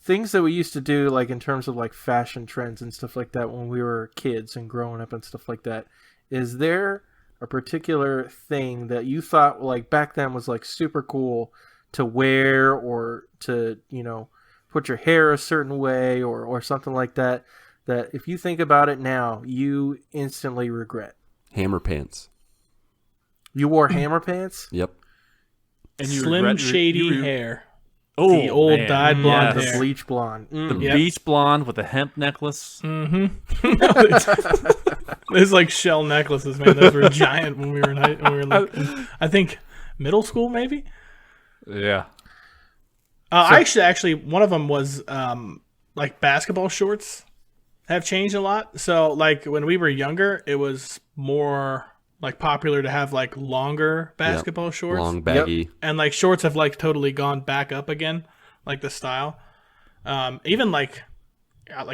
[SPEAKER 4] things that we used to do, like in terms of like fashion trends and stuff like that when we were kids and growing up and stuff like that. Is there a particular thing that you thought like back then was like super cool to wear or to, you know, put your hair a certain way or something like that, that if you think about it now, you instantly regret?
[SPEAKER 2] Hammer pants.
[SPEAKER 4] You wore hammer pants?
[SPEAKER 2] Yep.
[SPEAKER 3] And you
[SPEAKER 5] Slim
[SPEAKER 3] regret-
[SPEAKER 5] shady
[SPEAKER 3] you-
[SPEAKER 5] hair.
[SPEAKER 3] Oh,
[SPEAKER 5] The old
[SPEAKER 3] man.
[SPEAKER 5] dyed blonde
[SPEAKER 3] Yes.
[SPEAKER 4] The bleach blonde.
[SPEAKER 3] The
[SPEAKER 5] Yep.
[SPEAKER 3] beach blonde with a hemp necklace.
[SPEAKER 5] It's like shell necklaces, man. Those were giant when we were in I think middle school, maybe.
[SPEAKER 3] Yeah.
[SPEAKER 5] Actually, one of them was like basketball shorts have changed a lot. So, like when we were younger, it was more like popular to have like longer basketball shorts,
[SPEAKER 2] Long, baggy.
[SPEAKER 5] and like shorts have like totally gone back up again, like the style. Even like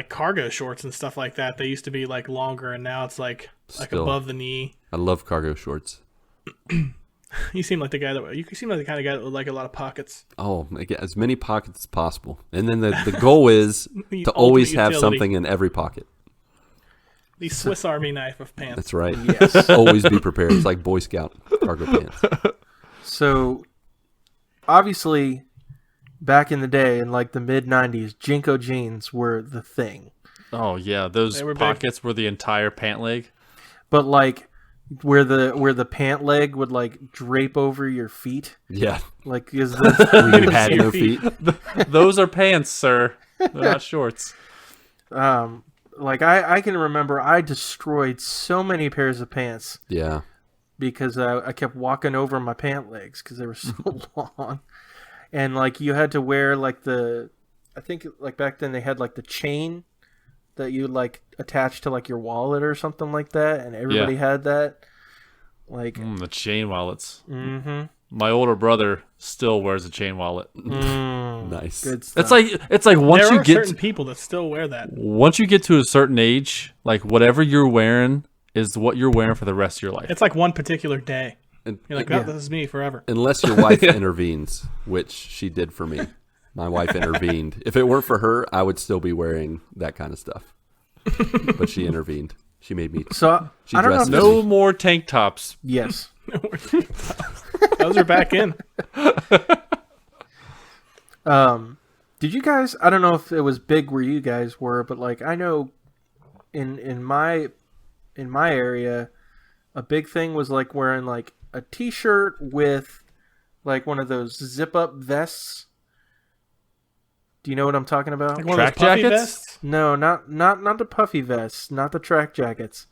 [SPEAKER 5] cargo shorts and stuff like that. They used to be like longer, and now it's like
[SPEAKER 2] Still.
[SPEAKER 5] above the knee.
[SPEAKER 2] I love cargo shorts.
[SPEAKER 5] You seem like the guy that you seem like the kind of guy that would like a lot of pockets.
[SPEAKER 2] Oh, I get as many pockets as possible. And then the goal is
[SPEAKER 5] The
[SPEAKER 2] to always
[SPEAKER 5] ultimate
[SPEAKER 2] have
[SPEAKER 5] utility.
[SPEAKER 2] something in every pocket.
[SPEAKER 5] The Swiss Army knife of pants.
[SPEAKER 2] That's right. Yes. Always be prepared. It's like Boy Scout cargo pants.
[SPEAKER 4] So, obviously, back in the day, in like the mid 90s, Jinko jeans were the thing.
[SPEAKER 3] Oh yeah, those
[SPEAKER 5] They were big.
[SPEAKER 3] pockets were the entire pant leg.
[SPEAKER 4] But like where the pant leg would like drape over your feet,
[SPEAKER 2] Yeah.
[SPEAKER 4] like is
[SPEAKER 2] You
[SPEAKER 4] the,
[SPEAKER 2] had
[SPEAKER 5] see
[SPEAKER 2] no
[SPEAKER 5] your feet.
[SPEAKER 2] feet.
[SPEAKER 3] Those are pants, sir. They're not shorts.
[SPEAKER 4] like I can remember I destroyed so many pairs of pants
[SPEAKER 2] Yeah.
[SPEAKER 4] because I kept walking over my pant legs because they were so long, and like you had to wear like I think like back then they had like the chain that you like attach to like your wallet or something like that, and everybody had that. Like,
[SPEAKER 3] The chain wallets.
[SPEAKER 4] mm-hmm.
[SPEAKER 3] My older brother still wears a chain wallet.
[SPEAKER 2] Nice.
[SPEAKER 4] Good stuff.
[SPEAKER 3] It's like once
[SPEAKER 5] There
[SPEAKER 3] you
[SPEAKER 5] are
[SPEAKER 3] get
[SPEAKER 5] certain people that still wear that.
[SPEAKER 3] once you get to a certain age, like whatever you're wearing is what you're wearing for the rest of your life.
[SPEAKER 5] It's like one particular day.
[SPEAKER 2] And-
[SPEAKER 5] You're like, oh, this is me forever.
[SPEAKER 2] Unless your wife intervenes, which she did for me. My wife intervened. If it weren't for her, I would still be wearing that kind of stuff. But she intervened. She made me.
[SPEAKER 4] So
[SPEAKER 2] She
[SPEAKER 4] I don't know.
[SPEAKER 2] dressed
[SPEAKER 4] If
[SPEAKER 2] me.
[SPEAKER 4] this,
[SPEAKER 3] No more tank tops.
[SPEAKER 4] yes.
[SPEAKER 5] Those are back in.
[SPEAKER 4] Did you guys? I don't know if it was big where you guys were, but like I know, in my area, a big thing was like wearing like a T-shirt with like one of those zip-up vests. Do you know what I'm talking about?
[SPEAKER 5] Like one of
[SPEAKER 3] Track
[SPEAKER 5] those puffy
[SPEAKER 3] jackets?
[SPEAKER 5] vests.
[SPEAKER 4] No, not the puffy vests, not the track jackets.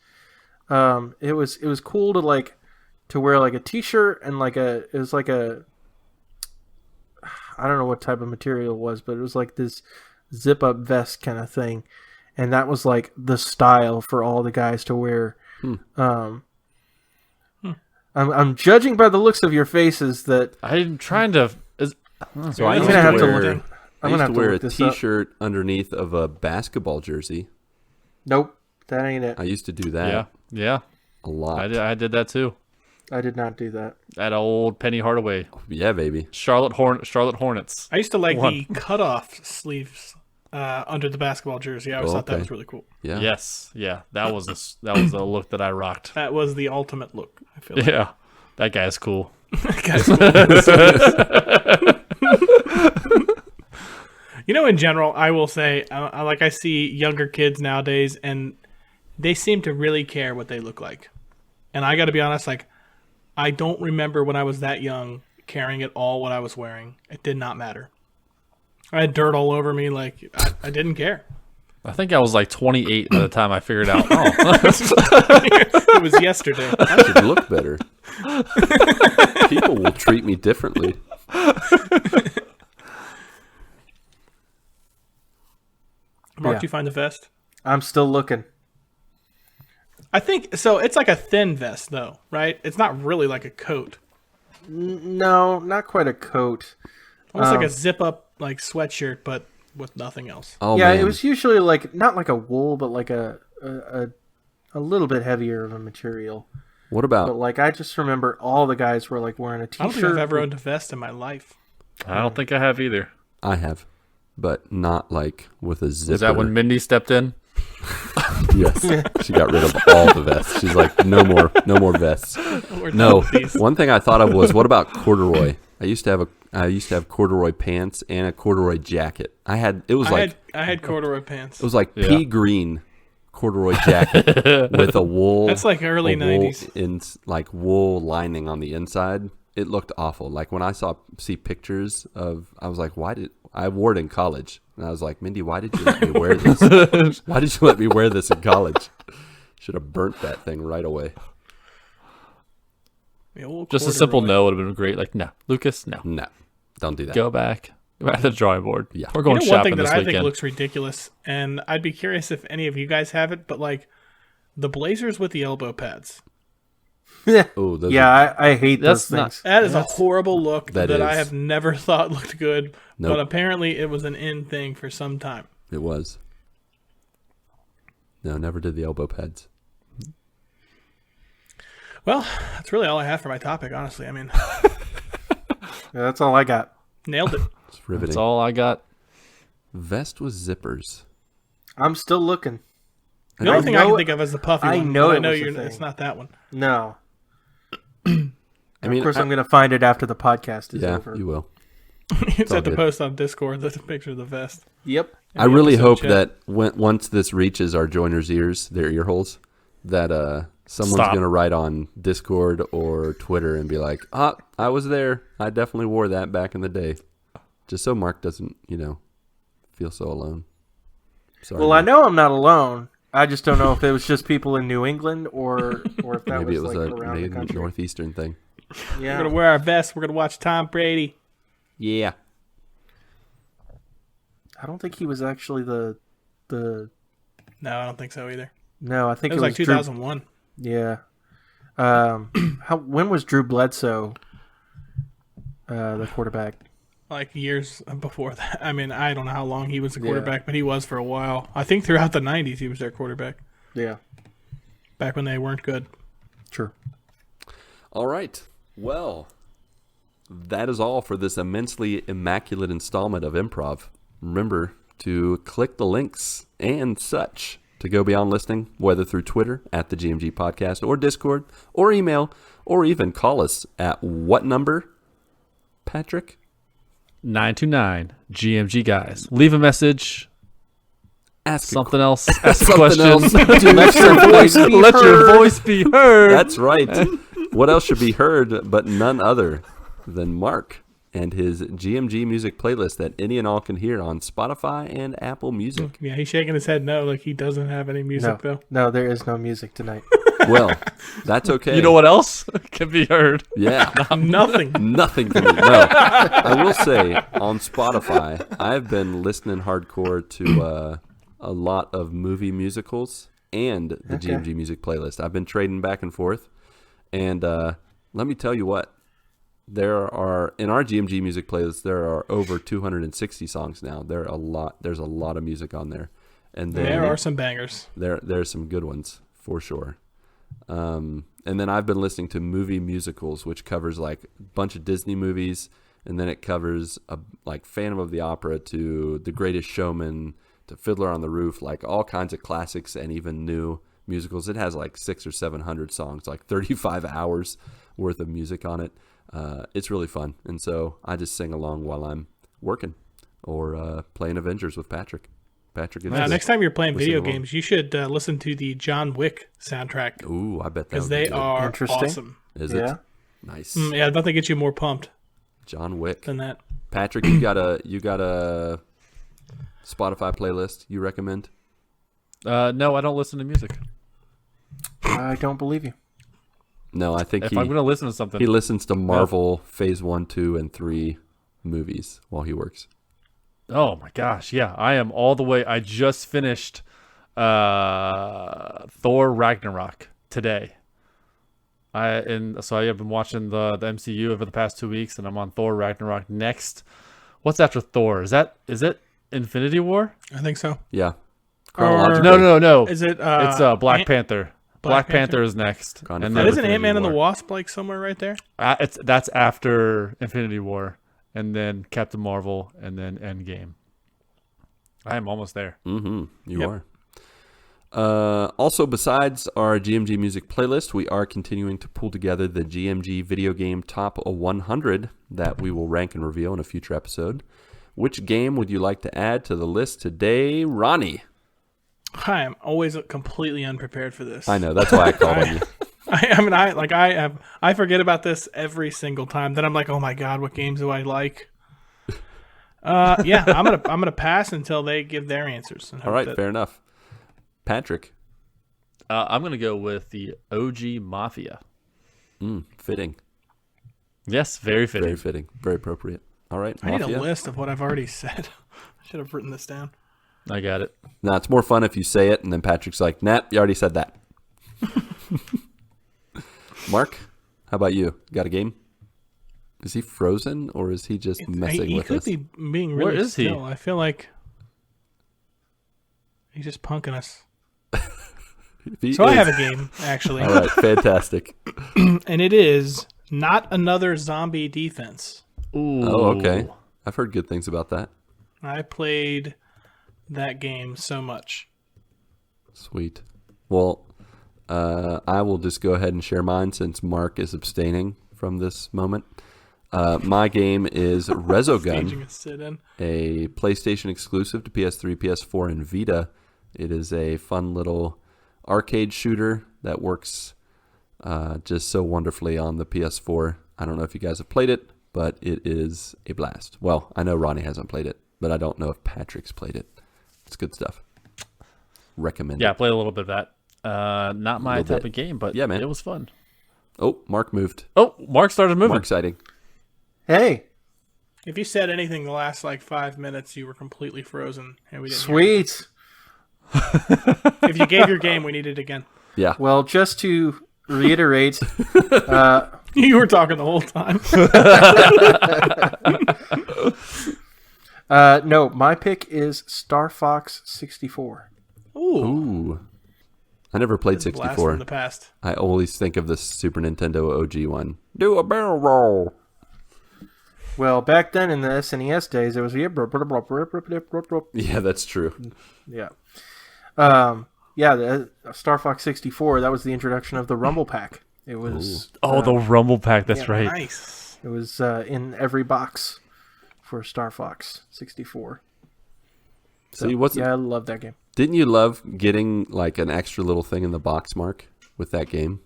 [SPEAKER 4] It was cool to wear like a T-shirt and it was like a, I don't know what type of material it was, but it was like this zip up vest kind of thing, and that was like the style for all the guys to wear. I'm judging by the looks of your faces that
[SPEAKER 3] I'm trying to.
[SPEAKER 2] So I
[SPEAKER 4] I'm
[SPEAKER 2] used
[SPEAKER 4] gonna
[SPEAKER 2] to
[SPEAKER 4] have to
[SPEAKER 2] wear.
[SPEAKER 4] look.
[SPEAKER 2] I
[SPEAKER 4] I'm
[SPEAKER 2] used
[SPEAKER 4] gonna
[SPEAKER 2] to
[SPEAKER 4] have to
[SPEAKER 2] wear a
[SPEAKER 4] look this up.
[SPEAKER 2] T-shirt underneath of a basketball jersey.
[SPEAKER 4] Nope, that ain't it.
[SPEAKER 2] I used to do that
[SPEAKER 3] Yeah.
[SPEAKER 2] a lot.
[SPEAKER 3] I did that too.
[SPEAKER 4] I did not do that.
[SPEAKER 3] That old Penny Hardaway,
[SPEAKER 2] Yeah, baby.
[SPEAKER 3] Charlotte Hornets.
[SPEAKER 5] I used to like
[SPEAKER 3] One.
[SPEAKER 5] the cutoff sleeves under the basketball jersey. I always thought that
[SPEAKER 2] okay.
[SPEAKER 5] was really cool.
[SPEAKER 2] Yeah.
[SPEAKER 3] Yes, yeah, that was a look that I rocked.
[SPEAKER 5] That was the ultimate look, I feel like.
[SPEAKER 3] Yeah, that guy's cool.
[SPEAKER 5] Guys, you know, in general, I will say, I see younger kids nowadays, and they seem to really care what they look like. And I got to be honest, like, I don't remember when I was that young caring at all what I was wearing. It did not matter. I had dirt all over me. Like, I didn't care.
[SPEAKER 3] I think I was like 28 by the time I figured out. Oh,
[SPEAKER 5] It was yesterday.
[SPEAKER 2] I should look better. People will treat me differently.
[SPEAKER 5] Mark,
[SPEAKER 4] Yeah.
[SPEAKER 5] do you find the vest?
[SPEAKER 4] I'm still looking.
[SPEAKER 5] I think so. It's like a thin vest, though, right? It's not really like a coat.
[SPEAKER 4] No, not quite a coat.
[SPEAKER 5] Almost like a zip-up like sweatshirt, but with nothing else.
[SPEAKER 2] Oh,
[SPEAKER 4] yeah,
[SPEAKER 2] man.
[SPEAKER 4] it was usually like not like a wool, but like a little bit heavier of a material.
[SPEAKER 2] What
[SPEAKER 4] But
[SPEAKER 2] about?
[SPEAKER 4] like I just remember all the guys were like wearing a
[SPEAKER 5] I
[SPEAKER 4] t-shirt.
[SPEAKER 5] don't think I've ever owned a vest in my life.
[SPEAKER 3] I don't think I have either.
[SPEAKER 2] I have, but not like with a zipper.
[SPEAKER 3] Is that when Mindy stepped in?
[SPEAKER 2] Yes, she got rid of all the vests. She's like, no more vests.
[SPEAKER 5] We're done
[SPEAKER 2] No,
[SPEAKER 5] with these.
[SPEAKER 2] one thing I thought of was, what about corduroy? I used to have corduroy pants and a corduroy jacket. I had
[SPEAKER 5] corduroy pants.
[SPEAKER 2] it was like
[SPEAKER 3] Yeah.
[SPEAKER 2] pea green corduroy jacket with a wool.
[SPEAKER 5] That's like early
[SPEAKER 2] a wool
[SPEAKER 5] 90s.
[SPEAKER 2] in like wool lining on the inside. It looked awful. Like when I see pictures of, I was like, I wore it in college, and I was like, Mindy, why did you let me wear this? Why did you let me wear this in college? Should have burnt that thing right away.
[SPEAKER 5] The old
[SPEAKER 3] Just a simple
[SPEAKER 5] corduroy.
[SPEAKER 3] no would have been great. Like, no, Lucas, no,
[SPEAKER 2] No, don't do that.
[SPEAKER 3] go back to the drawing board.
[SPEAKER 2] Yeah.
[SPEAKER 3] We're going
[SPEAKER 5] You know, one
[SPEAKER 3] shopping
[SPEAKER 5] thing that
[SPEAKER 3] this
[SPEAKER 5] I
[SPEAKER 3] weekend.
[SPEAKER 5] think looks ridiculous, and I'd be curious if any of you guys have it, but like the blazers with the elbow pads.
[SPEAKER 4] Yeah,
[SPEAKER 2] Oh, those
[SPEAKER 4] yeah, I hate
[SPEAKER 3] That's
[SPEAKER 4] those things.
[SPEAKER 5] That is a horrible look
[SPEAKER 2] That
[SPEAKER 5] that I
[SPEAKER 2] is.
[SPEAKER 5] have never thought looked good,
[SPEAKER 2] Nope.
[SPEAKER 5] but apparently it was an in thing for some time.
[SPEAKER 2] It was. No, never did the elbow pads.
[SPEAKER 5] Well, that's really all I have for my topic, honestly. I mean,
[SPEAKER 4] Yeah, that's all I got.
[SPEAKER 5] nailed it.
[SPEAKER 2] It's riveting.
[SPEAKER 3] That's all I got.
[SPEAKER 2] Vest with zippers.
[SPEAKER 4] I'm still looking.
[SPEAKER 5] The only thing I
[SPEAKER 4] know
[SPEAKER 5] can
[SPEAKER 4] it-
[SPEAKER 5] think of is the puffy
[SPEAKER 4] I
[SPEAKER 5] one.
[SPEAKER 4] know
[SPEAKER 5] but
[SPEAKER 4] it was a
[SPEAKER 5] you're.
[SPEAKER 4] thing.
[SPEAKER 5] It's not that one.
[SPEAKER 4] No.
[SPEAKER 2] I mean,
[SPEAKER 4] Of course, I'm going to find it after the podcast is
[SPEAKER 2] yeah,
[SPEAKER 4] over.
[SPEAKER 2] you will.
[SPEAKER 5] It's
[SPEAKER 2] all
[SPEAKER 5] at the
[SPEAKER 2] good.
[SPEAKER 5] post on Discord. That's a picture of the vest.
[SPEAKER 4] Yep.
[SPEAKER 2] I
[SPEAKER 5] the
[SPEAKER 2] really
[SPEAKER 5] episode
[SPEAKER 2] hope
[SPEAKER 5] chat.
[SPEAKER 2] that once this reaches our joiners' ears, their ear holes, that someone's
[SPEAKER 3] Stop.
[SPEAKER 2] going to write on Discord or Twitter and be like, I was there. I definitely wore that back in the day. Just so Mark doesn't, feel so alone. Sorry.
[SPEAKER 4] Well, I know I'm not alone. I just don't know if it was just people in New England or if that
[SPEAKER 2] Maybe
[SPEAKER 4] was,
[SPEAKER 2] it was
[SPEAKER 4] like
[SPEAKER 2] a
[SPEAKER 4] around the
[SPEAKER 2] maybe
[SPEAKER 4] country.
[SPEAKER 2] Northeastern thing.
[SPEAKER 5] We're
[SPEAKER 4] Yeah.
[SPEAKER 5] gonna wear our vests. We're gonna watch Tom Brady.
[SPEAKER 2] Yeah.
[SPEAKER 4] I don't think he was actually the.
[SPEAKER 5] No, I don't think so either.
[SPEAKER 4] No, I think
[SPEAKER 5] It was like
[SPEAKER 4] Drew-
[SPEAKER 5] 2001.
[SPEAKER 4] Yeah. When was Drew Bledsoe the quarterback?
[SPEAKER 5] Like years before that. I mean, I don't know how long he was the
[SPEAKER 4] Yeah.
[SPEAKER 5] quarterback, but he was for a while. I think throughout the 90s he was their quarterback.
[SPEAKER 4] Yeah.
[SPEAKER 5] Back when they weren't good.
[SPEAKER 4] Sure.
[SPEAKER 2] All right. Well, that is all for this immensely immaculate installment of Improv. Remember to click the links and such to go beyond listening, whether through Twitter at the GMG Podcast or Discord or email or even call us at what number, Patrick?
[SPEAKER 3] 929 GMG guys. Leave a message.
[SPEAKER 2] Ask
[SPEAKER 3] Something else. Ask a
[SPEAKER 2] something
[SPEAKER 3] question.
[SPEAKER 2] else.
[SPEAKER 4] Let your voice be
[SPEAKER 3] Let your
[SPEAKER 4] heard.
[SPEAKER 3] voice be heard.
[SPEAKER 2] That's right. What else should be heard but none other than Mark and his GMG music playlist that any and all can hear on Spotify and Apple Music.
[SPEAKER 5] Yeah, he's shaking his head no, like he doesn't have any music though.
[SPEAKER 4] No, there is no music tonight.
[SPEAKER 2] Well, that's okay.
[SPEAKER 3] You know what else can be heard?
[SPEAKER 2] Yeah.
[SPEAKER 5] Nothing.
[SPEAKER 2] Nothing can be. No. I will say on Spotify, I've been listening hardcore to a lot of movie musicals and the
[SPEAKER 4] Okay.
[SPEAKER 2] GMG music playlist. I've been trading back and forth. And let me tell you what. There are, in our GMG music playlist, there are over 260 songs now. There's a lot of music on there. And then
[SPEAKER 5] There are some bangers.
[SPEAKER 2] there's some good ones for sure. And then I've been listening to movie musicals, which covers like a bunch of Disney movies and then it covers like Phantom of the Opera to The Greatest Showman to Fiddler on the Roof, like all kinds of classics and even new musicals. It has like 600 or 700 songs, like 35 hours worth of music on it. It's really fun, and so I just sing along while I'm working or playing Avengers with Patrick.
[SPEAKER 5] Next time you're playing video games, you should listen to the John Wick soundtrack.
[SPEAKER 2] Ooh, I bet that
[SPEAKER 5] because they are
[SPEAKER 4] Interesting.
[SPEAKER 5] awesome.
[SPEAKER 2] Is it? Nice.
[SPEAKER 5] Yeah, nothing gets you more pumped
[SPEAKER 2] John Wick.
[SPEAKER 5] than that.
[SPEAKER 2] Patrick, you got a Spotify playlist you recommend?
[SPEAKER 3] No, I don't listen to music.
[SPEAKER 4] I don't believe you.
[SPEAKER 2] No, I think
[SPEAKER 3] If I'm going to listen to
[SPEAKER 2] he
[SPEAKER 3] something,
[SPEAKER 2] listens to Marvel Phase 1, 2, and 3 movies while he works.
[SPEAKER 3] oh my gosh, yeah, I am all the way. I just finished Thor Ragnarok today. So I have been watching the MCU over the past 2 weeks, and I'm on Thor Ragnarok next. What's after Thor? Is it Infinity War?
[SPEAKER 5] I think so.
[SPEAKER 2] Yeah.
[SPEAKER 3] No.
[SPEAKER 5] Is it?
[SPEAKER 3] It's Black Panther. Black Panther is next.
[SPEAKER 2] Kind of
[SPEAKER 3] And
[SPEAKER 2] fun.
[SPEAKER 3] then
[SPEAKER 5] Isn't Ant-Man and the
[SPEAKER 2] War.
[SPEAKER 5] Wasp like somewhere right there?
[SPEAKER 3] that's after Infinity War, and then Captain Marvel, and then Endgame. I am almost there.
[SPEAKER 2] Mm-hmm. You
[SPEAKER 5] Yep.
[SPEAKER 2] are. Also, besides our GMG music playlist, we are continuing to pull together the GMG video game top 100 that we will rank and reveal in a future episode. Which game would you like to add to the list today, Ronnie?
[SPEAKER 5] I am always completely unprepared for this.
[SPEAKER 2] I know, that's why I called on you.
[SPEAKER 5] I forget about this every single time. Then I'm like, oh my god, what games do I like? Yeah, I'm gonna pass until they give their answers. and
[SPEAKER 2] All
[SPEAKER 5] hope
[SPEAKER 2] right,
[SPEAKER 5] that-
[SPEAKER 2] fair enough. Patrick,
[SPEAKER 3] I'm going to go with the OG Mafia.
[SPEAKER 2] fitting.
[SPEAKER 3] Yes, very fitting.
[SPEAKER 2] Very fitting. Very appropriate. All right,
[SPEAKER 5] I need a
[SPEAKER 2] Mafia.
[SPEAKER 5] list of what I've already said. I should have written this down.
[SPEAKER 3] I got it.
[SPEAKER 2] No, it's more fun if you say it, and then Patrick's like, nah, you already said that. Mark, how about you? Got a game? Is he frozen, or is he just messing
[SPEAKER 5] He
[SPEAKER 2] with
[SPEAKER 5] could
[SPEAKER 2] us?
[SPEAKER 5] be being
[SPEAKER 3] Where
[SPEAKER 5] really
[SPEAKER 3] is he?
[SPEAKER 5] still. I feel like he's just punking us.
[SPEAKER 2] If he
[SPEAKER 5] So I
[SPEAKER 2] is-
[SPEAKER 5] have a game, actually.
[SPEAKER 2] All right, fantastic.
[SPEAKER 5] And it is Not Another Zombie Defense.
[SPEAKER 3] Ooh.
[SPEAKER 2] Oh, okay. I've heard good things about that.
[SPEAKER 5] I played that game so much.
[SPEAKER 2] Sweet. Well, I will just go ahead and share mine since Mark is abstaining from this moment. My game is
[SPEAKER 5] Staging
[SPEAKER 2] Resogun,
[SPEAKER 5] a sit-in.
[SPEAKER 2] a PlayStation exclusive to PS3, PS4, and Vita. It is a fun little arcade shooter that works just so wonderfully on the PS4. I don't know if you guys have played it, but it is a blast. Well, I know Ronnie hasn't played it, but I don't know if Patrick's played it. It's good stuff. Recommend
[SPEAKER 3] Yeah, I
[SPEAKER 2] it.
[SPEAKER 3] played a little bit of that. Not my
[SPEAKER 2] Little
[SPEAKER 3] type
[SPEAKER 2] bit.
[SPEAKER 3] of game, but
[SPEAKER 2] Yeah, man.
[SPEAKER 3] it was fun.
[SPEAKER 2] Oh, Mark moved.
[SPEAKER 3] Oh, Mark started moving.
[SPEAKER 2] More exciting.
[SPEAKER 4] Hey,
[SPEAKER 5] If you said anything the last 5 minutes, you were completely frozen, and we didn't. Hear you.
[SPEAKER 4] sweet.
[SPEAKER 5] If you gave your game, we need it again.
[SPEAKER 2] Yeah.
[SPEAKER 4] Well, just to reiterate,
[SPEAKER 5] You were talking the whole time.
[SPEAKER 4] no, my pick is Star Fox 64.
[SPEAKER 5] Ooh,
[SPEAKER 2] Ooh. I never played
[SPEAKER 5] blast
[SPEAKER 2] 64.
[SPEAKER 5] from the past.
[SPEAKER 2] I always think of the Super Nintendo OG one. Do a barrel roll.
[SPEAKER 4] Well, back then in the SNES days, it was
[SPEAKER 2] Yeah, that's true.
[SPEAKER 4] yeah. The Star Fox 64. That was the introduction of the Rumble Pack. It was
[SPEAKER 3] The Rumble Pack. That's right.
[SPEAKER 5] Nice.
[SPEAKER 4] it was in every box for Star Fox 64.
[SPEAKER 2] So you wasn't?
[SPEAKER 4] Yeah, I love that game.
[SPEAKER 2] Didn't you love getting like an extra little thing in the box, Mark, with that game?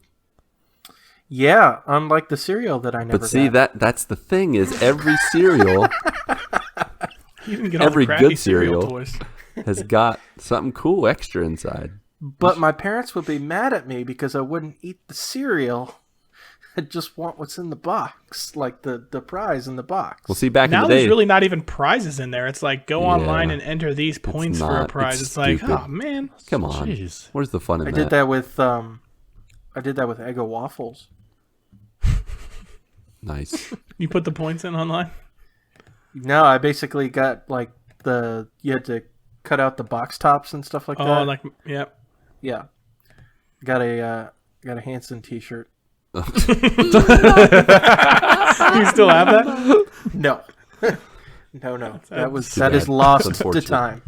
[SPEAKER 4] Yeah, unlike the cereal that I never
[SPEAKER 2] But see,
[SPEAKER 4] got.
[SPEAKER 2] that's the thing is every cereal
[SPEAKER 5] You didn't get all
[SPEAKER 2] Every
[SPEAKER 5] the crappy
[SPEAKER 2] good
[SPEAKER 5] cereal
[SPEAKER 2] cereal.
[SPEAKER 5] toys.
[SPEAKER 2] has got something cool extra inside.
[SPEAKER 4] But my parents would be mad at me because I wouldn't eat the cereal. I just want what's in the box, like the prize in the box.
[SPEAKER 2] Well, see, back
[SPEAKER 5] Now
[SPEAKER 2] in the
[SPEAKER 5] there's
[SPEAKER 2] day,
[SPEAKER 5] really not even prizes in there. It's like go online and enter these points for a
[SPEAKER 2] not.
[SPEAKER 5] prize.
[SPEAKER 2] It's
[SPEAKER 5] It's like,
[SPEAKER 2] stupid.
[SPEAKER 5] oh man,
[SPEAKER 2] come on,
[SPEAKER 3] Jeez.
[SPEAKER 2] where's the fun in
[SPEAKER 4] I
[SPEAKER 2] that?
[SPEAKER 4] did that with Eggo waffles.
[SPEAKER 2] Nice.
[SPEAKER 5] you put the points in online.
[SPEAKER 4] No, I basically got like you had to cut out the box tops and stuff like
[SPEAKER 5] Oh,
[SPEAKER 4] that.
[SPEAKER 5] like yep.
[SPEAKER 4] Yeah, got a Hanson T-shirt.
[SPEAKER 5] You still have that?
[SPEAKER 4] No. No.
[SPEAKER 2] Too
[SPEAKER 4] That is
[SPEAKER 2] bad.
[SPEAKER 4] lost
[SPEAKER 2] That's
[SPEAKER 4] to
[SPEAKER 2] unfortunate.
[SPEAKER 4] time.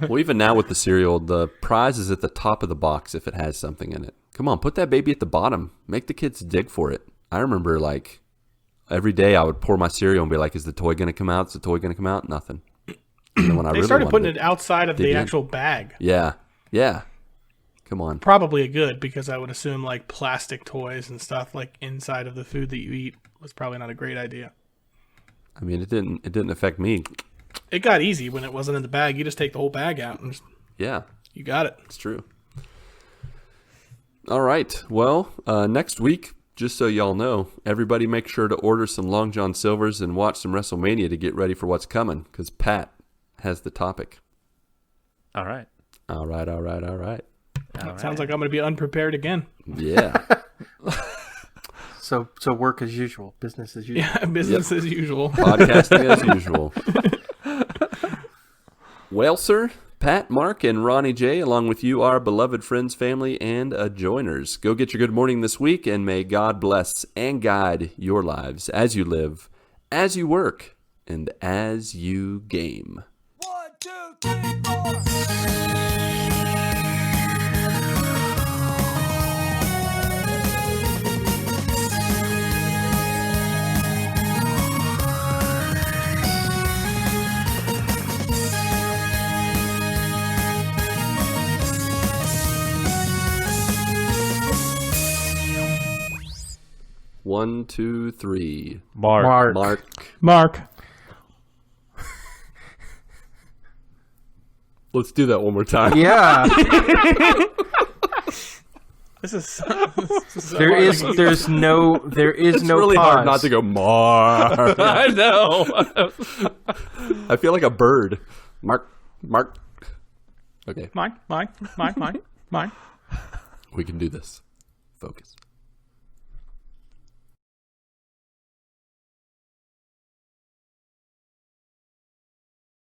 [SPEAKER 2] Well, even now with the cereal, the prize is at the top of the box if it has something in it. Come on, put that baby at the bottom. Make the kids dig for it. I remember, like, every day I would pour my cereal and be like, is the toy going to come out? Is the toy going to come out? Nothing. And then when I
[SPEAKER 5] They
[SPEAKER 2] really
[SPEAKER 5] started putting
[SPEAKER 2] wanted
[SPEAKER 5] it outside of
[SPEAKER 2] dig
[SPEAKER 5] the
[SPEAKER 2] in.
[SPEAKER 5] actual bag.
[SPEAKER 2] Yeah. Come on.
[SPEAKER 5] Probably a good, because I would assume like plastic toys and stuff like inside of the food that you eat was probably not a great idea.
[SPEAKER 2] I mean, it didn't affect me.
[SPEAKER 5] It got easy when it wasn't in the bag. You just take the whole bag out and
[SPEAKER 2] Yeah,
[SPEAKER 5] you got it.
[SPEAKER 2] it's true. All right. Well, next week, just so y'all know, everybody make sure to order some Long John Silvers and watch some WrestleMania to get ready for what's coming, because Pat has the topic.
[SPEAKER 3] All right.
[SPEAKER 2] All right.
[SPEAKER 5] Sounds like I'm going to be unprepared again.
[SPEAKER 2] Yeah.
[SPEAKER 4] So work as usual, business as usual.
[SPEAKER 5] Yeah, business as usual.
[SPEAKER 2] Podcasting as usual. Well, sir, Pat, Mark, and Ronnie J, along with you, our beloved friends, family, and adjoiners. Go get your good morning this week, and may God bless and guide your lives as you live, as you work, and as you game.
[SPEAKER 1] 1, 2, 3, 4.
[SPEAKER 2] One, two, three.
[SPEAKER 3] Mark.
[SPEAKER 5] Mark.
[SPEAKER 2] Let's do that one more time.
[SPEAKER 4] Yeah.
[SPEAKER 5] This is so
[SPEAKER 4] There's no
[SPEAKER 2] It's really
[SPEAKER 4] pause.
[SPEAKER 2] hard not to go Mark.
[SPEAKER 3] I know.
[SPEAKER 2] I feel like a bird. Mark. Okay,
[SPEAKER 5] Mine.
[SPEAKER 2] we can do this. Focus.